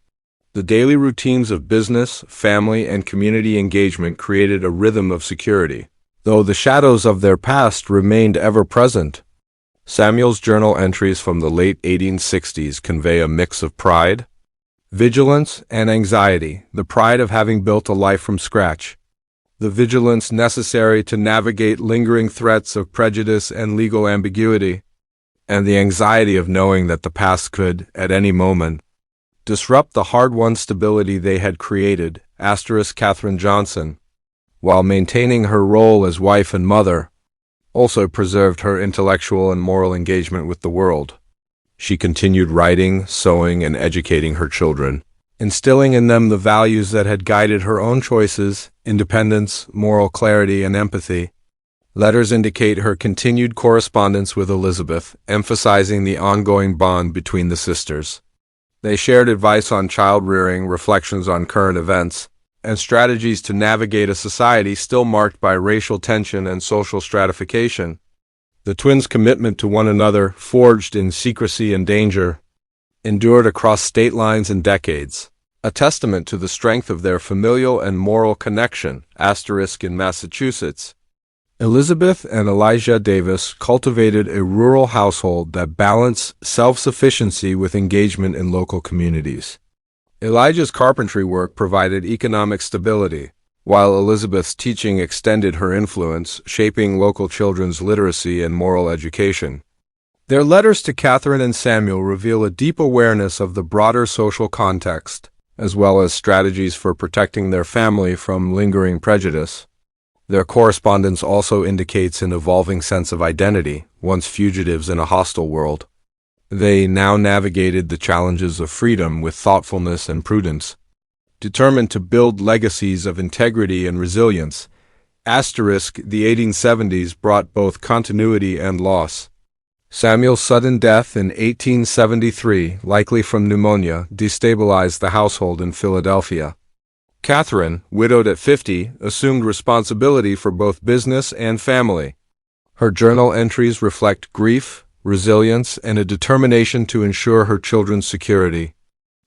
The daily routines of business, family, and community engagement created a rhythm of security, though the shadows of their past remained ever present. Samuel's journal entries from the late 1860s convey a mix of pride, vigilance, and anxiety, the pride of having built a life from scratch, the vigilance necessary to navigate lingering threats of prejudice and legal ambiguity, and the anxiety of knowing that the past could, at any moment, disrupt the hard-won stability they had created. Asterisk. Catherine Johnson, while maintaining her role as wife and mother, also preserved her intellectual and moral engagement with the world. She continued writing, sewing, and educating her children, instilling in them the values that had guided her own choices: independence, moral clarity, and empathy. Letters indicate her continued correspondence with Elizabeth, emphasizing the ongoing bond between the sisters. They shared advice on child-rearing, reflections on current events, and strategies to navigate a society still marked by racial tension and social stratification. The twins' commitment to one another, forged in secrecy and danger, endured across state lines and decades, a testament to the strength of their familial and moral connection. Asterisk. In Massachusetts, Elizabeth and Elijah Davis cultivated a rural household that balanced self-sufficiency with engagement in local communities. Elijah's carpentry work provided economic stability, while Elizabeth's teaching extended her influence, shaping local children's literacy and moral education. Their letters to Catherine and Samuel reveal a deep awareness of the broader social context, as well as strategies for protecting their family from lingering prejudice. Their correspondence also indicates an evolving sense of identity, once fugitives in a hostile world. They now navigated the challenges of freedom with thoughtfulness and prudence, determined to build legacies of integrity and resilience. Asterisk. The 1870s brought both continuity and loss. Samuel's sudden death in 1873, likely from pneumonia, destabilized the household in Philadelphia. Catherine, widowed at 50, assumed responsibility for both business and family. Her journal entries reflect grief, resilience, and a determination to ensure her children's security.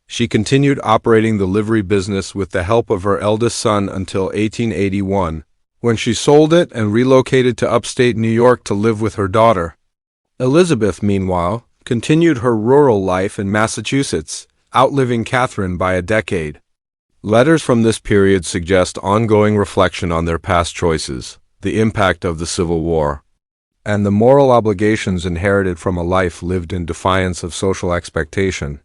She continued operating the livery business with the help of her eldest son until 1881, when she sold it and relocated to upstate New York to live with her daughter. Elizabeth, meanwhile, continued her rural life in Massachusetts, outliving Catherine by a decade. Letters from this period suggest ongoing reflection on their past choices, the impact of the Civil War, and the moral obligations inherited from a life lived in defiance of social expectation.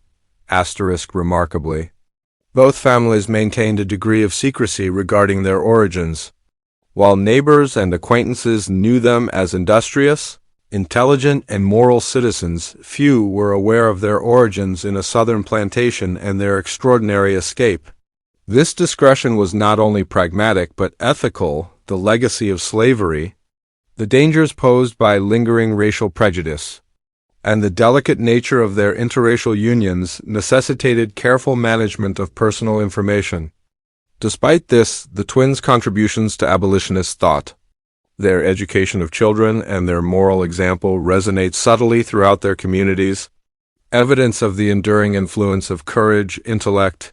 Asterisk. Remarkably, both families maintained a degree of secrecy regarding their origins. While neighbors and acquaintances knew them as industrious, intelligent, and moral citizens, few were aware of their origins in a southern plantation and their extraordinary escape. This discretion was not only pragmatic but ethical: the legacy of slavery, the dangers posed by lingering racial prejudice, and the delicate nature of their interracial unions necessitated careful management of personal information. Despite this, the twins' contributions to abolitionist thought, their education of children, and their moral example resonate subtly throughout their communities, evidence of the enduring influence of courage, intellect,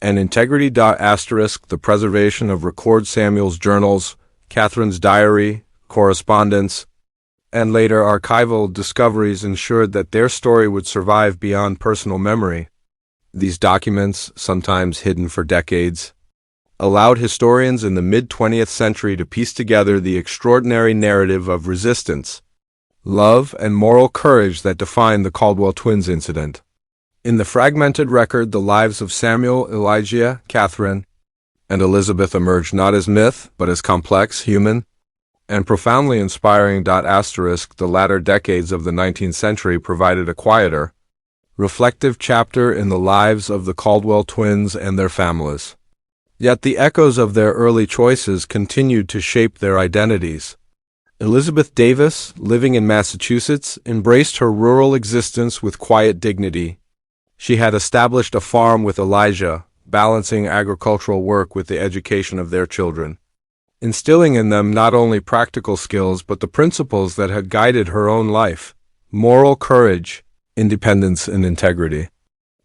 and integrity. Asterisk. The preservation of record Samuel's journals, Catherine's diary, correspondence, and later archival discoveries ensured that their story would survive beyond personal memory. These documents, sometimes hidden for decades, allowed historians in the mid-20th century to piece together the extraordinary narrative of resistance, love, and moral courage that defined the Caldwell twins incident. In the fragmented record, the lives of Samuel, Elijah, Catherine, and Elizabeth emerge not as myth, but as complex, human, and profoundly inspiring. The latter decades of the 19th century provided a quieter, reflective chapter in the lives of the Caldwell twins and their families. Yet the echoes of their early choices continued to shape their identities. Elizabeth Davis, living in Massachusetts, embraced her rural existence with quiet dignity. She had established a farm with Elijah, balancing agricultural work with the education of their children, instilling in them not only practical skills but the principles that had guided her own life: moral courage, independence, and integrity.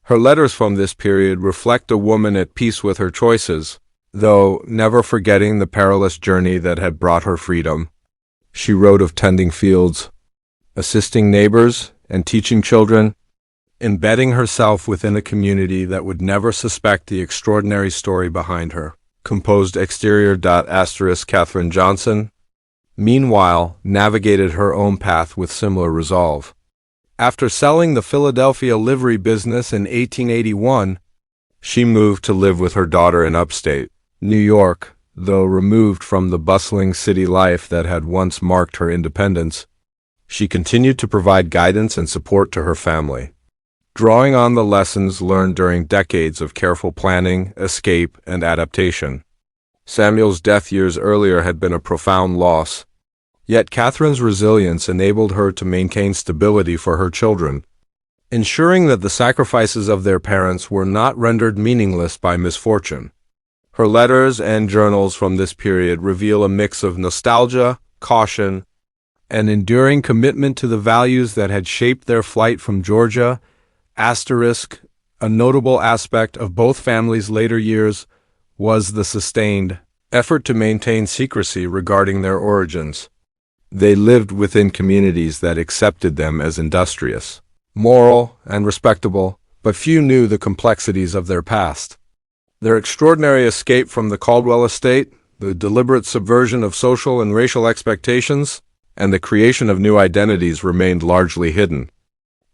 Her letters from this period reflect a woman at peace with her choices, though never forgetting the perilous journey that had brought her freedom. She wrote of tending fields, assisting neighbors, and teaching children, embedding herself within a community that would never suspect the extraordinary story behind her. Composed exterior. Catherine Johnson, meanwhile, navigated her own path with similar resolve. After selling the Philadelphia livery business in 1881, she moved to live with her daughter in upstate New York. Though removed from the bustling city life that had once marked her independence, she continued to provide guidance and support to her family, drawing on the lessons learned during decades of careful planning, escape, and adaptation. Samuel's death years earlier had been a profound loss, yet Catherine's resilience enabled her to maintain stability for her children, ensuring that the sacrifices of their parents were not rendered meaningless by misfortune. Her letters and journals from this period reveal a mix of nostalgia, caution, and enduring commitment to the values that had shaped their flight from Georgia. A notable aspect of both families' later years was the sustained effort to maintain secrecy regarding their origins. They lived within communities that accepted them as industrious, moral, and respectable, but few knew the complexities of their past. Their extraordinary escape from the Caldwell estate, the deliberate subversion of social and racial expectations, and the creation of new identities remained largely hidden.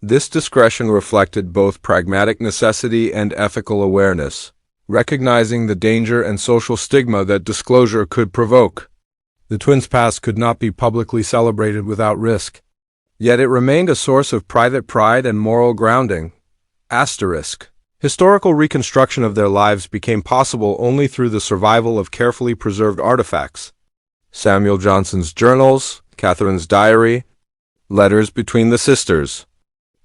This discretion reflected both pragmatic necessity and ethical awareness, recognizing the danger and social stigma that disclosure could provoke. The twins' past could not be publicly celebrated without risk, yet it remained a source of private pride and moral grounding. Historical reconstruction of their lives became possible only through the survival of carefully preserved artifacts. Samuel Johnson's journals, Catherine's diary, letters between the sisters,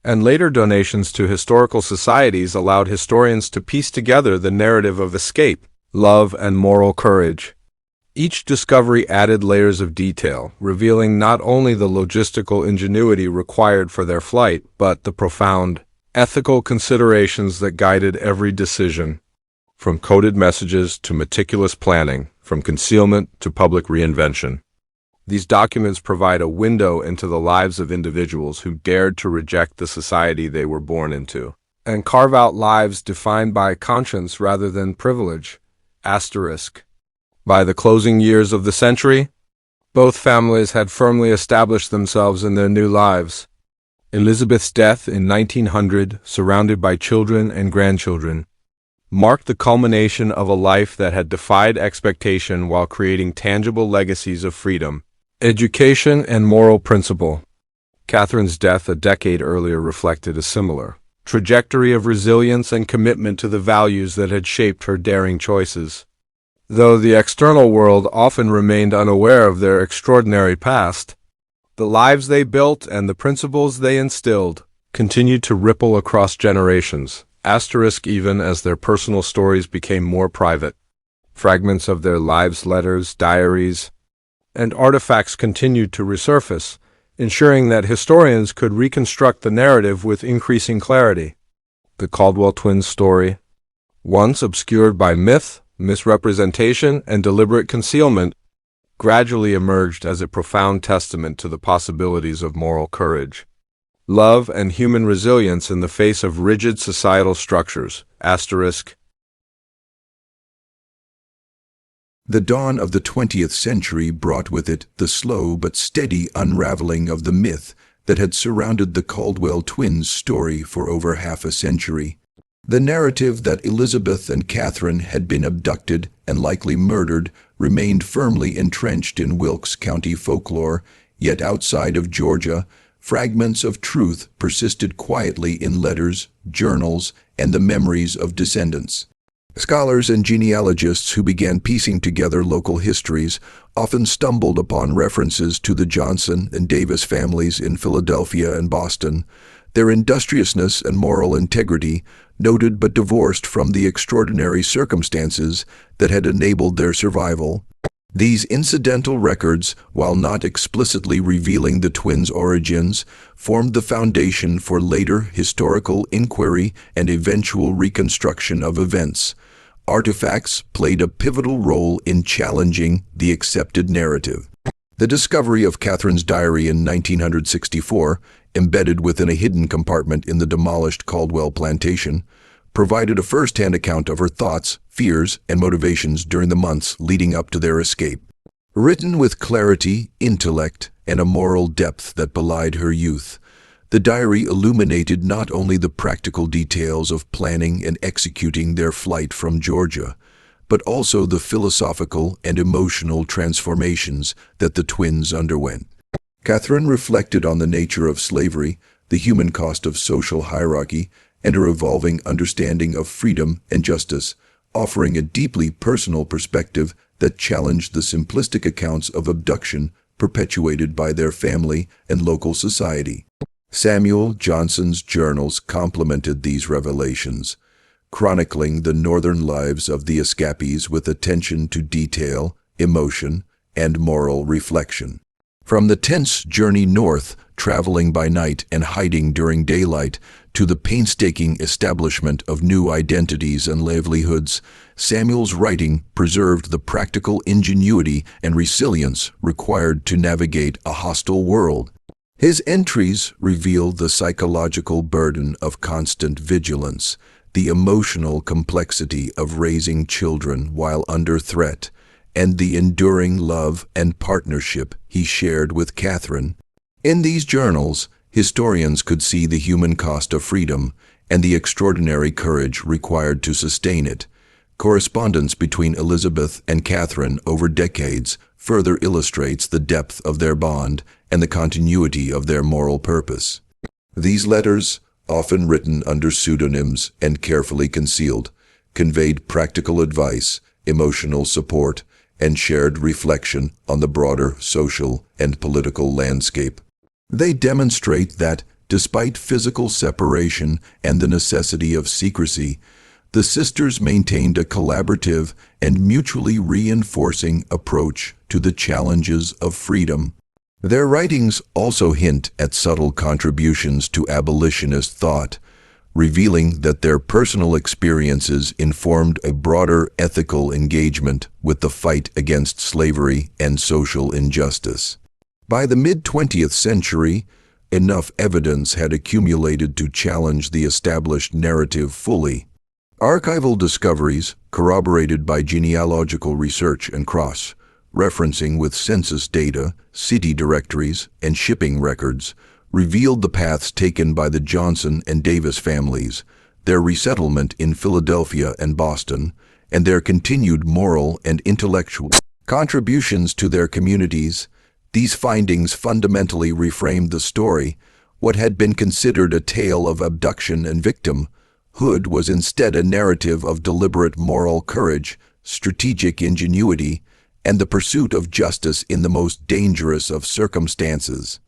and later donations to historical societies allowed historians to piece together the narrative of escape, love, and moral courage. Each discovery added layers of detail, revealing not only the logistical ingenuity required for their flight, but the profound ethical considerations that guided every decision, from coded messages to meticulous planning, from concealment to public reinvention. These documents provide a window into the lives of individuals who dared to reject the society they were born into, and carve out lives defined by conscience rather than privilege. By the closing years of the century, both families had firmly established themselves in their new lives. Elizabeth's death in 1900, surrounded by children and grandchildren, marked the culmination of a life that had defied expectation while creating tangible legacies of freedom, education, and moral principle. Catherine's death a decade earlier reflected a similar trajectory of resilience and commitment to the values that had shaped her daring choices. Though the external world often remained unaware of their extraordinary past, the lives they built and the principles they instilled continued to ripple across generations, even as their personal stories became more private. Fragments of their lives, letters, diaries, and artifacts continued to resurface, ensuring that historians could reconstruct the narrative with increasing clarity. The Caldwell twins' story, once obscured by myth, misrepresentation, and deliberate concealment, gradually emerged as a profound testament to the possibilities of moral courage, love, and human resilience in the face of rigid societal structures. The dawn of the 20th century brought with it the slow but steady unraveling of the myth that had surrounded the Caldwell twins' story for over half a century. The narrative that Elizabeth and Catherine had been abducted and likely murdered remained firmly entrenched in Wilkes County folklore, yet outside of Georgia, fragments of truth persisted quietly in letters, journals, and the memories of descendants. Scholars and genealogists who began piecing together local histories often stumbled upon references to the Johnson and Davis families in Philadelphia and Boston, their industriousness and moral integrity noted but divorced from the extraordinary circumstances that had enabled their survival. These incidental records, while not explicitly revealing the twins' origins, formed the foundation for later historical inquiry and eventual reconstruction of events. Artifacts played a pivotal role in challenging the accepted narrative. The discovery of Catherine's diary in 1964, embedded within a hidden compartment in the demolished Caldwell plantation, provided a first-hand account of her thoughts, fears, and motivations during the months leading up to their escape. Written with clarity, intellect, and a moral depth that belied her youth, the diary illuminated not only the practical details of planning and executing their flight from Georgia, but also the philosophical and emotional transformations that the twins underwent. Catherine reflected on the nature of slavery, the human cost of social hierarchy, and her evolving understanding of freedom and justice, offering a deeply personal perspective that challenged the simplistic accounts of abduction perpetuated by their family and local society. Samuel Johnson's journals complemented these revelations, chronicling the northern lives of the escapees with attention to detail, emotion, and moral reflection. From the tense journey north, traveling by night and hiding during daylight, to the painstaking establishment of new identities and livelihoods, Samuel's writing preserved the practical ingenuity and resilience required to navigate a hostile world. His entries reveal the psychological burden of constant vigilance, the emotional complexity of raising children while under threat, and the enduring love and partnership he shared with Catherine. In these journals, historians could see the human cost of freedom and the extraordinary courage required to sustain it. Correspondence between Elizabeth and Catherine over decades further illustrates the depth of their bond and the continuity of their moral purpose. These letters, often written under pseudonyms and carefully concealed, conveyed practical advice, emotional support, and shared reflection on the broader social and political landscape. They demonstrate that, despite physical separation and the necessity of secrecy, the sisters maintained a collaborative and mutually reinforcing approach to the challenges of freedom. Their writings also hint at subtle contributions to abolitionist thought, revealing that their personal experiences informed a broader ethical engagement with the fight against slavery and social injustice. By the mid-20th century, enough evidence had accumulated to challenge the established narrative fully. Archival discoveries, corroborated by genealogical research and cross-referencing with census data, city directories, and shipping records, revealed the paths taken by the Johnson and Davis families, their resettlement in Philadelphia and Boston, and their continued moral and intellectual contributions to their communities. These findings fundamentally reframed the story. What had been considered a tale of abduction and victimhood was instead a narrative of deliberate moral courage, strategic ingenuity, and the pursuit of justice in the most dangerous of circumstances.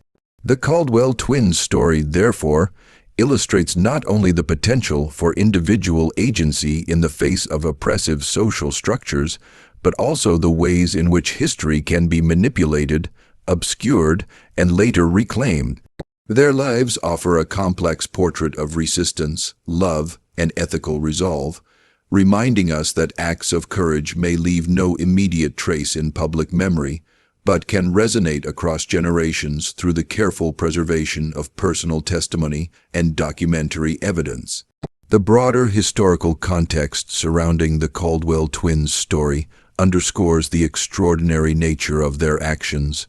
The Caldwell twins' story, therefore, illustrates not only the potential for individual agency in the face of oppressive social structures, but also the ways in which history can be manipulated, obscured, and later reclaimed. Their lives offer a complex portrait of resistance, love, and ethical resolve, reminding us that acts of courage may leave no immediate trace in public memory, but can resonate across generations through the careful preservation of personal testimony and documentary evidence. The broader historical context surrounding the Caldwell twins' story underscores the extraordinary nature of their actions.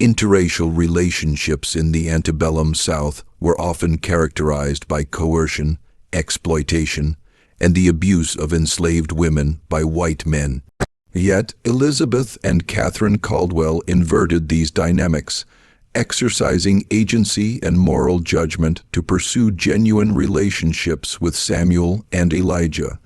Interracial relationships in the antebellum South were often characterized by coercion, exploitation, and the abuse of enslaved women by white men. Yet, Elizabeth and Catherine Caldwell inverted these dynamics, exercising agency and moral judgment to pursue genuine relationships with Samuel and Elijah.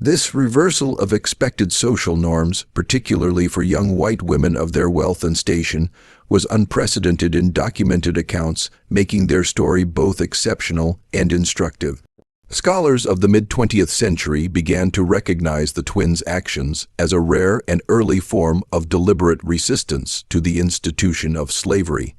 This reversal of expected social norms, particularly for young white women of their wealth and station, was unprecedented in documented accounts, making their story both exceptional and instructive. Scholars of the mid-20th century began to recognize the twins' actions as a rare and early form of deliberate resistance to the institution of slavery,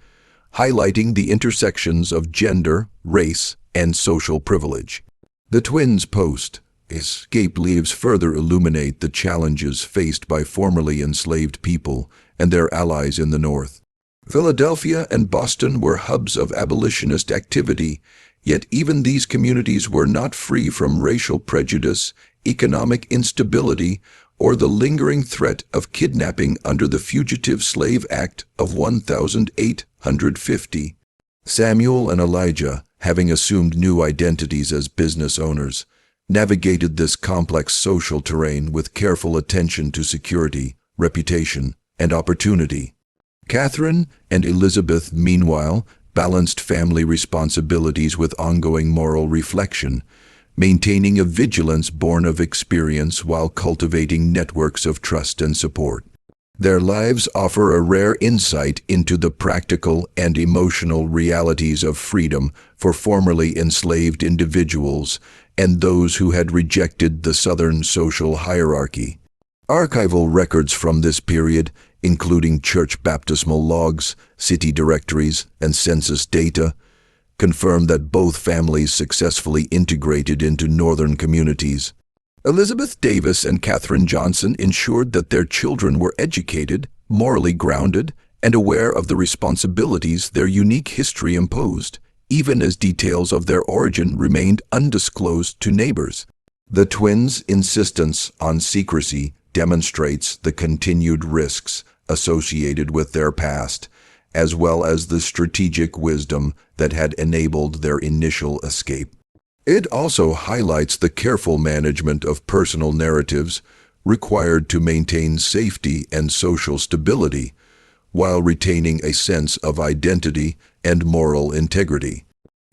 highlighting the intersections of gender, race, and social privilege. The twins' post-escape leaves further illuminate the challenges faced by formerly enslaved people and their allies in the North. Philadelphia and Boston were hubs of abolitionist activity, yet even these communities were not free from racial prejudice, economic instability, or the lingering threat of kidnapping under the Fugitive Slave Act of 1850. Samuel and Elijah, having assumed new identities as business owners, navigated this complex social terrain with careful attention to security, reputation, and opportunity. Catherine and Elizabeth, meanwhile, balanced family responsibilities with ongoing moral reflection, maintaining a vigilance born of experience while cultivating networks of trust and support. Their lives offer a rare insight into the practical and emotional realities of freedom for formerly enslaved individuals and those who had rejected the Southern social hierarchy. Archival records from this period, including church baptismal logs, city directories, and census data, confirm that both families successfully integrated into northern communities. Elizabeth Davis and Katherine Johnson ensured that their children were educated, morally grounded, and aware of the responsibilities their unique history imposed, even as details of their origin remained undisclosed to neighbors. The twins' insistence on secrecy demonstrates the continued risks associated with their past, as well as the strategic wisdom that had enabled their initial escape. It also highlights the careful management of personal narratives required to maintain safety and social stability, while retaining a sense of identity and moral integrity.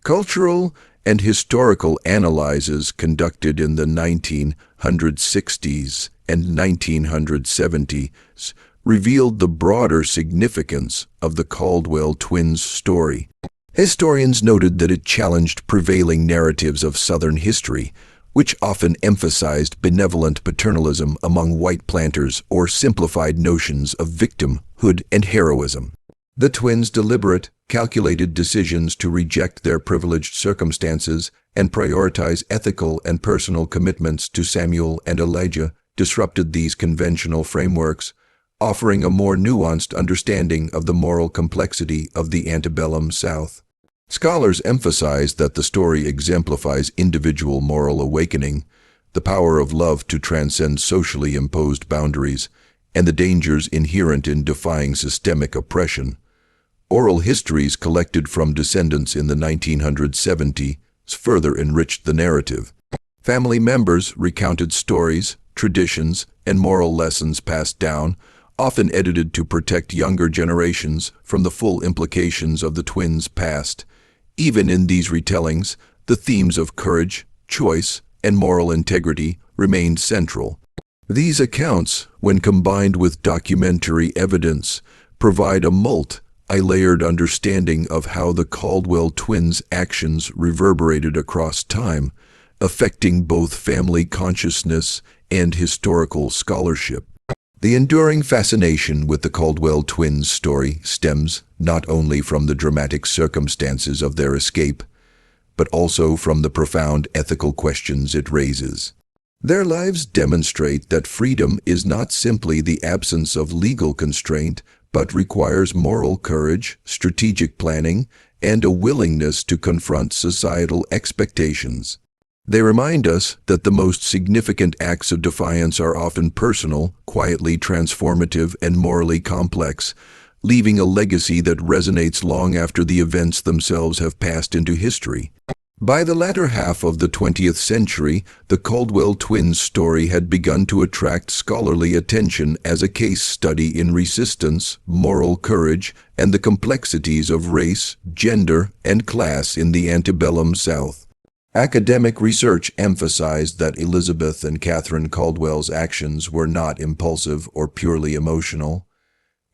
Cultural and historical analyses conducted in the 1960s and 1970s revealed the broader significance of the Caldwell twins' story. Historians noted that it challenged prevailing narratives of Southern history, which often emphasized benevolent paternalism among white planters or simplified notions of victimhood and heroism. The twins' deliberate, calculated decisions to reject their privileged circumstances and prioritize ethical and personal commitments to Samuel and Elijah disrupted these conventional frameworks, offering a more nuanced understanding of the moral complexity of the antebellum South. Scholars emphasize that the story exemplifies individual moral awakening, the power of love to transcend socially imposed boundaries, and the dangers inherent in defying systemic oppression. Oral histories collected from descendants in the 1970s further enriched the narrative. Family members recounted stories, traditions, and moral lessons passed down, often edited to protect younger generations from the full implications of the twins' past. Even in these retellings, the themes of courage, choice, and moral integrity remained central. These accounts, when combined with documentary evidence, provide a multi-layered understanding of how the Caldwell twins' actions reverberated across time, affecting both family consciousness and historical scholarship. The enduring fascination with the Caldwell twins' story stems not only from the dramatic circumstances of their escape, but also from the profound ethical questions it raises. Their lives demonstrate that freedom is not simply the absence of legal constraint, but requires moral courage, strategic planning, and a willingness to confront societal expectations. They remind us that the most significant acts of defiance are often personal, quietly transformative, and morally complex, leaving a legacy that resonates long after the events themselves have passed into history. By the latter half of the 20th century, the Caldwell twins' story had begun to attract scholarly attention as a case study in resistance, moral courage, and the complexities of race, gender, and class in the antebellum South. Academic research emphasized that Elizabeth and Catherine Caldwell's actions were not impulsive or purely emotional.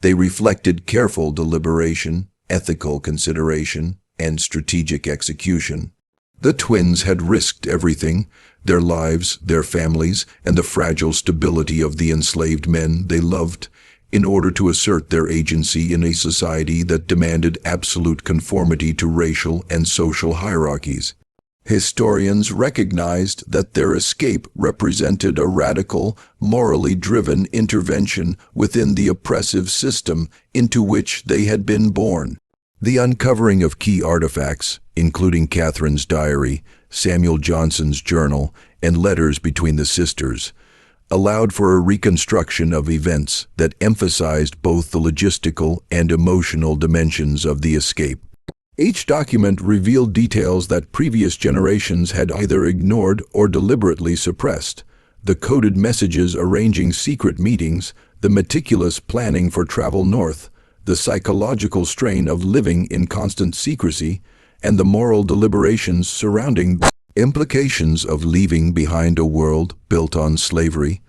They reflected careful deliberation, ethical consideration, and strategic execution. The twins had risked everything, their lives, their families, and the fragile stability of the enslaved men they loved, in order to assert their agency in a society that demanded absolute conformity to racial and social hierarchies. Historians recognized that their escape represented a radical, morally driven intervention within the oppressive system into which they had been born. The uncovering of key artifacts, including Catherine's diary, Samuel Johnson's journal, and letters between the sisters, allowed for a reconstruction of events that emphasized both the logistical and emotional dimensions of the escape. Each document revealed details that previous generations had either ignored or deliberately suppressed: the coded messages arranging secret meetings, the meticulous planning for travel north, the psychological strain of living in constant secrecy, and the moral deliberations surrounding the implications of leaving behind a world built on slavery.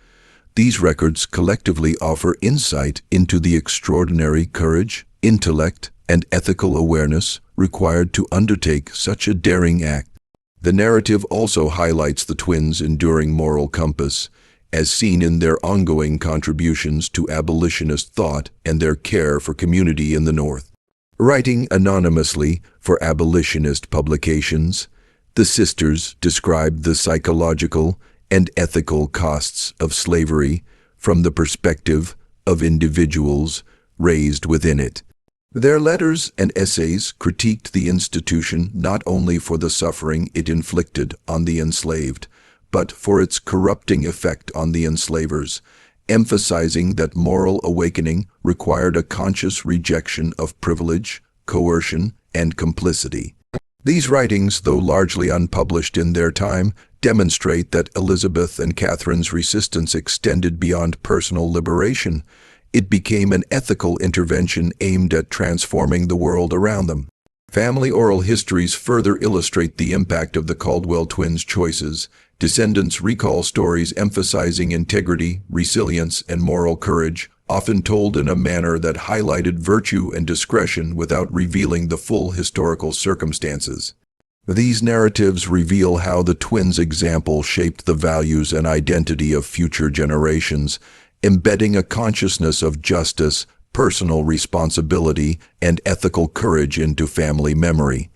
These records collectively offer insight into the extraordinary courage, intellect, and ethical awareness required to undertake such a daring act. The narrative also highlights the twins' enduring moral compass, as seen in their ongoing contributions to abolitionist thought and their care for community in the North. Writing anonymously for abolitionist publications, the sisters described the psychological and ethical costs of slavery from the perspective of individuals raised within it. Their letters and essays critiqued the institution not only for the suffering it inflicted on the enslaved, but for its corrupting effect on the enslavers, emphasizing that moral awakening required a conscious rejection of privilege, coercion, and complicity. These writings, though largely unpublished in their time, demonstrate that Elizabeth and Catherine's resistance extended beyond personal liberation. It became an ethical intervention aimed at transforming the world around them. Family oral histories further illustrate the impact of the Caldwell twins' choices. Descendants recall stories emphasizing integrity, resilience, and moral courage, often told in a manner that highlighted virtue and discretion without revealing the full historical circumstances. These narratives reveal how the twins' example shaped the values and identity of future generations, embedding a consciousness of justice, personal responsibility, and ethical courage into family memory.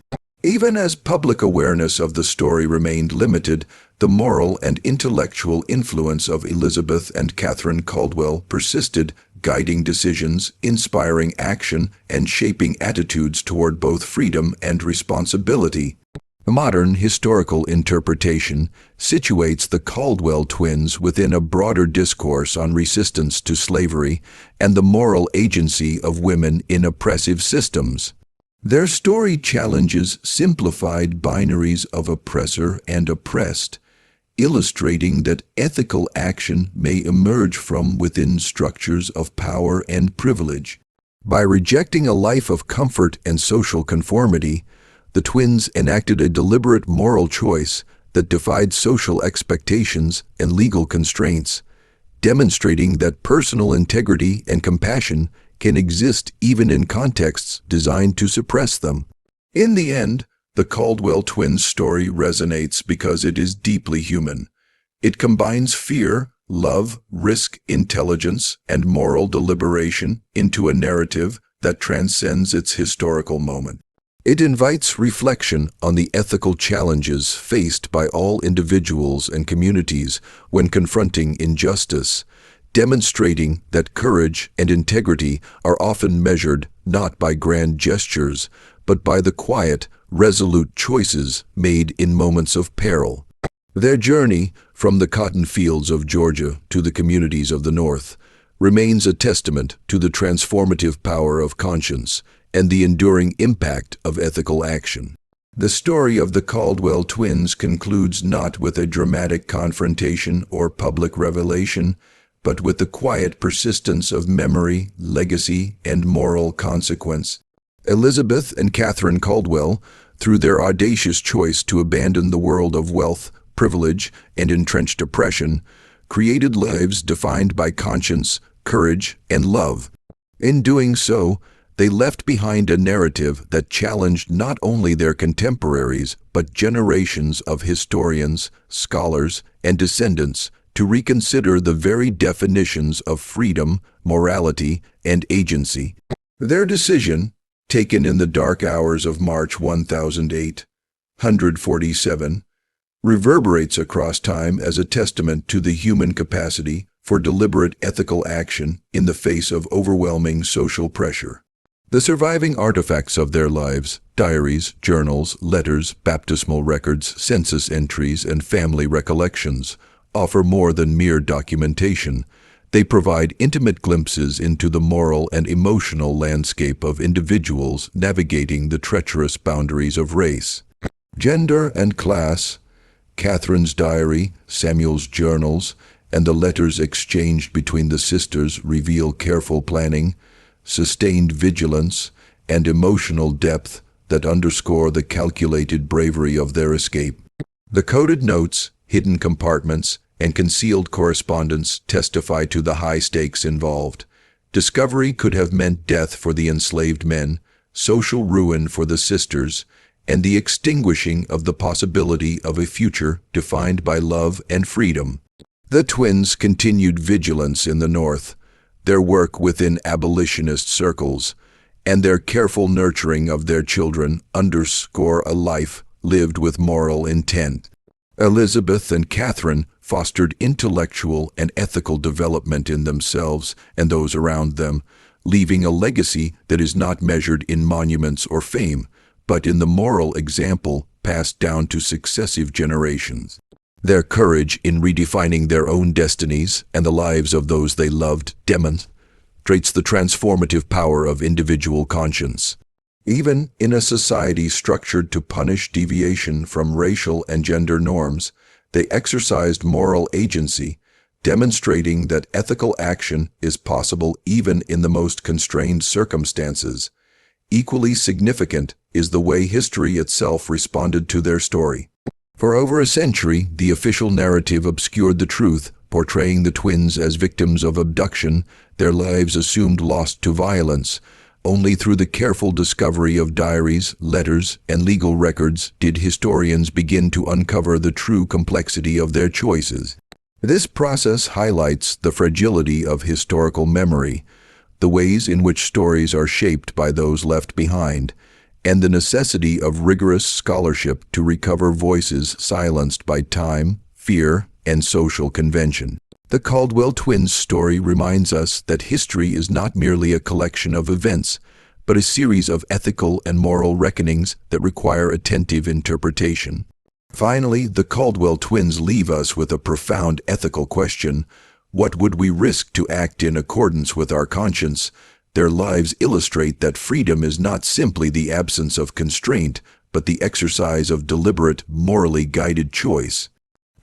Even as public awareness of the story remained limited, the moral and intellectual influence of Elizabeth and Catherine Caldwell persisted, guiding decisions, inspiring action, and shaping attitudes toward both freedom and responsibility. Modern historical interpretation situates the Caldwell twins within a broader discourse on resistance to slavery and the moral agency of women in oppressive systems. Their story challenges simplified binaries of oppressor and oppressed, illustrating that ethical action may emerge from within structures of power and privilege. By rejecting a life of comfort and social conformity, the twins enacted a deliberate moral choice that defied social expectations and legal constraints, demonstrating that personal integrity and compassion can exist even in contexts designed to suppress them. In the end, the Caldwell twins' story resonates because it is deeply human. It combines fear, love, risk, intelligence, and moral deliberation into a narrative that transcends its historical moment. It invites reflection on the ethical challenges faced by all individuals and communities when confronting injustice, demonstrating that courage and integrity are often measured not by grand gestures, but by the quiet, resolute choices made in moments of peril. Their journey from the cotton fields of Georgia to the communities of the North remains a testament to the transformative power of conscience and the enduring impact of ethical action. The story of the Caldwell twins concludes not with a dramatic confrontation or public revelation, but with the quiet persistence of memory, legacy, and moral consequence. Elizabeth and Catherine Caldwell, through their audacious choice to abandon the world of wealth, privilege, and entrenched oppression, created lives defined by conscience, courage, and love. In doing so, they left behind a narrative that challenged not only their contemporaries, but generations of historians, scholars, and descendants to reconsider the very definitions of freedom, morality, and agency. Their decision, taken in the dark hours of March 1847, reverberates across time as a testament to the human capacity for deliberate ethical action in the face of overwhelming social pressure. The surviving artifacts of their lives, diaries, journals, letters, baptismal records, census entries, and family recollections, offer more than mere documentation. They provide intimate glimpses into the moral and emotional landscape of individuals navigating the treacherous boundaries of race, gender, and class. Catherine's diary, Samuel's journals, and the letters exchanged between the sisters reveal careful planning, sustained vigilance, and emotional depth that underscore the calculated bravery of their escape. The coded notes, hidden compartments, and concealed correspondence testify to the high stakes involved. Discovery could have meant death for the enslaved men, social ruin for the sisters, and the extinguishing of the possibility of a future defined by love and freedom. The twins' continued vigilance in the North, their work within abolitionist circles, and their careful nurturing of their children underscore a life lived with moral intent. Elizabeth and Catherine fostered intellectual and ethical development in themselves and those around them, leaving a legacy that is not measured in monuments or fame, but in the moral example passed down to successive generations. Their courage in redefining their own destinies and the lives of those they loved demonstrates the transformative power of individual conscience. Even in a society structured to punish deviation from racial and gender norms, they exercised moral agency, demonstrating that ethical action is possible even in the most constrained circumstances. Equally significant is the way history itself responded to their story. For over a century, the official narrative obscured the truth, portraying the twins as victims of abduction, their lives assumed lost to violence. Only through the careful discovery of diaries, letters, and legal records did historians begin to uncover the true complexity of their choices. This process highlights the fragility of historical memory, the ways in which stories are shaped by those left behind, and the necessity of rigorous scholarship to recover voices silenced by time, fear, and social convention. The Caldwell twins' story reminds us that history is not merely a collection of events, but a series of ethical and moral reckonings that require attentive interpretation. Finally, the Caldwell twins leave us with a profound ethical question: what would we risk to act in accordance with our conscience? Their lives illustrate that freedom is not simply the absence of constraint, but the exercise of deliberate, morally guided choice.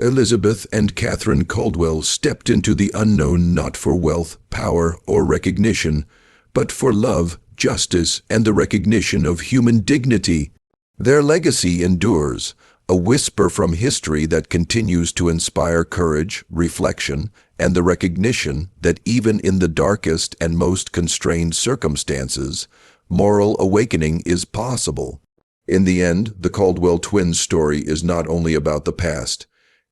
Elizabeth and Catherine Caldwell stepped into the unknown not for wealth, power, or recognition, but for love, justice, and the recognition of human dignity. Their legacy endures, a whisper from history that continues to inspire courage, reflection, and the recognition that even in the darkest and most constrained circumstances, moral awakening is possible. In the end, the Caldwell twins' story is not only about the past.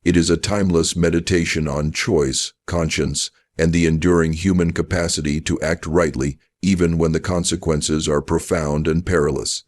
It is a timeless meditation on choice, conscience, and the enduring human capacity to act rightly even when the consequences are profound and perilous.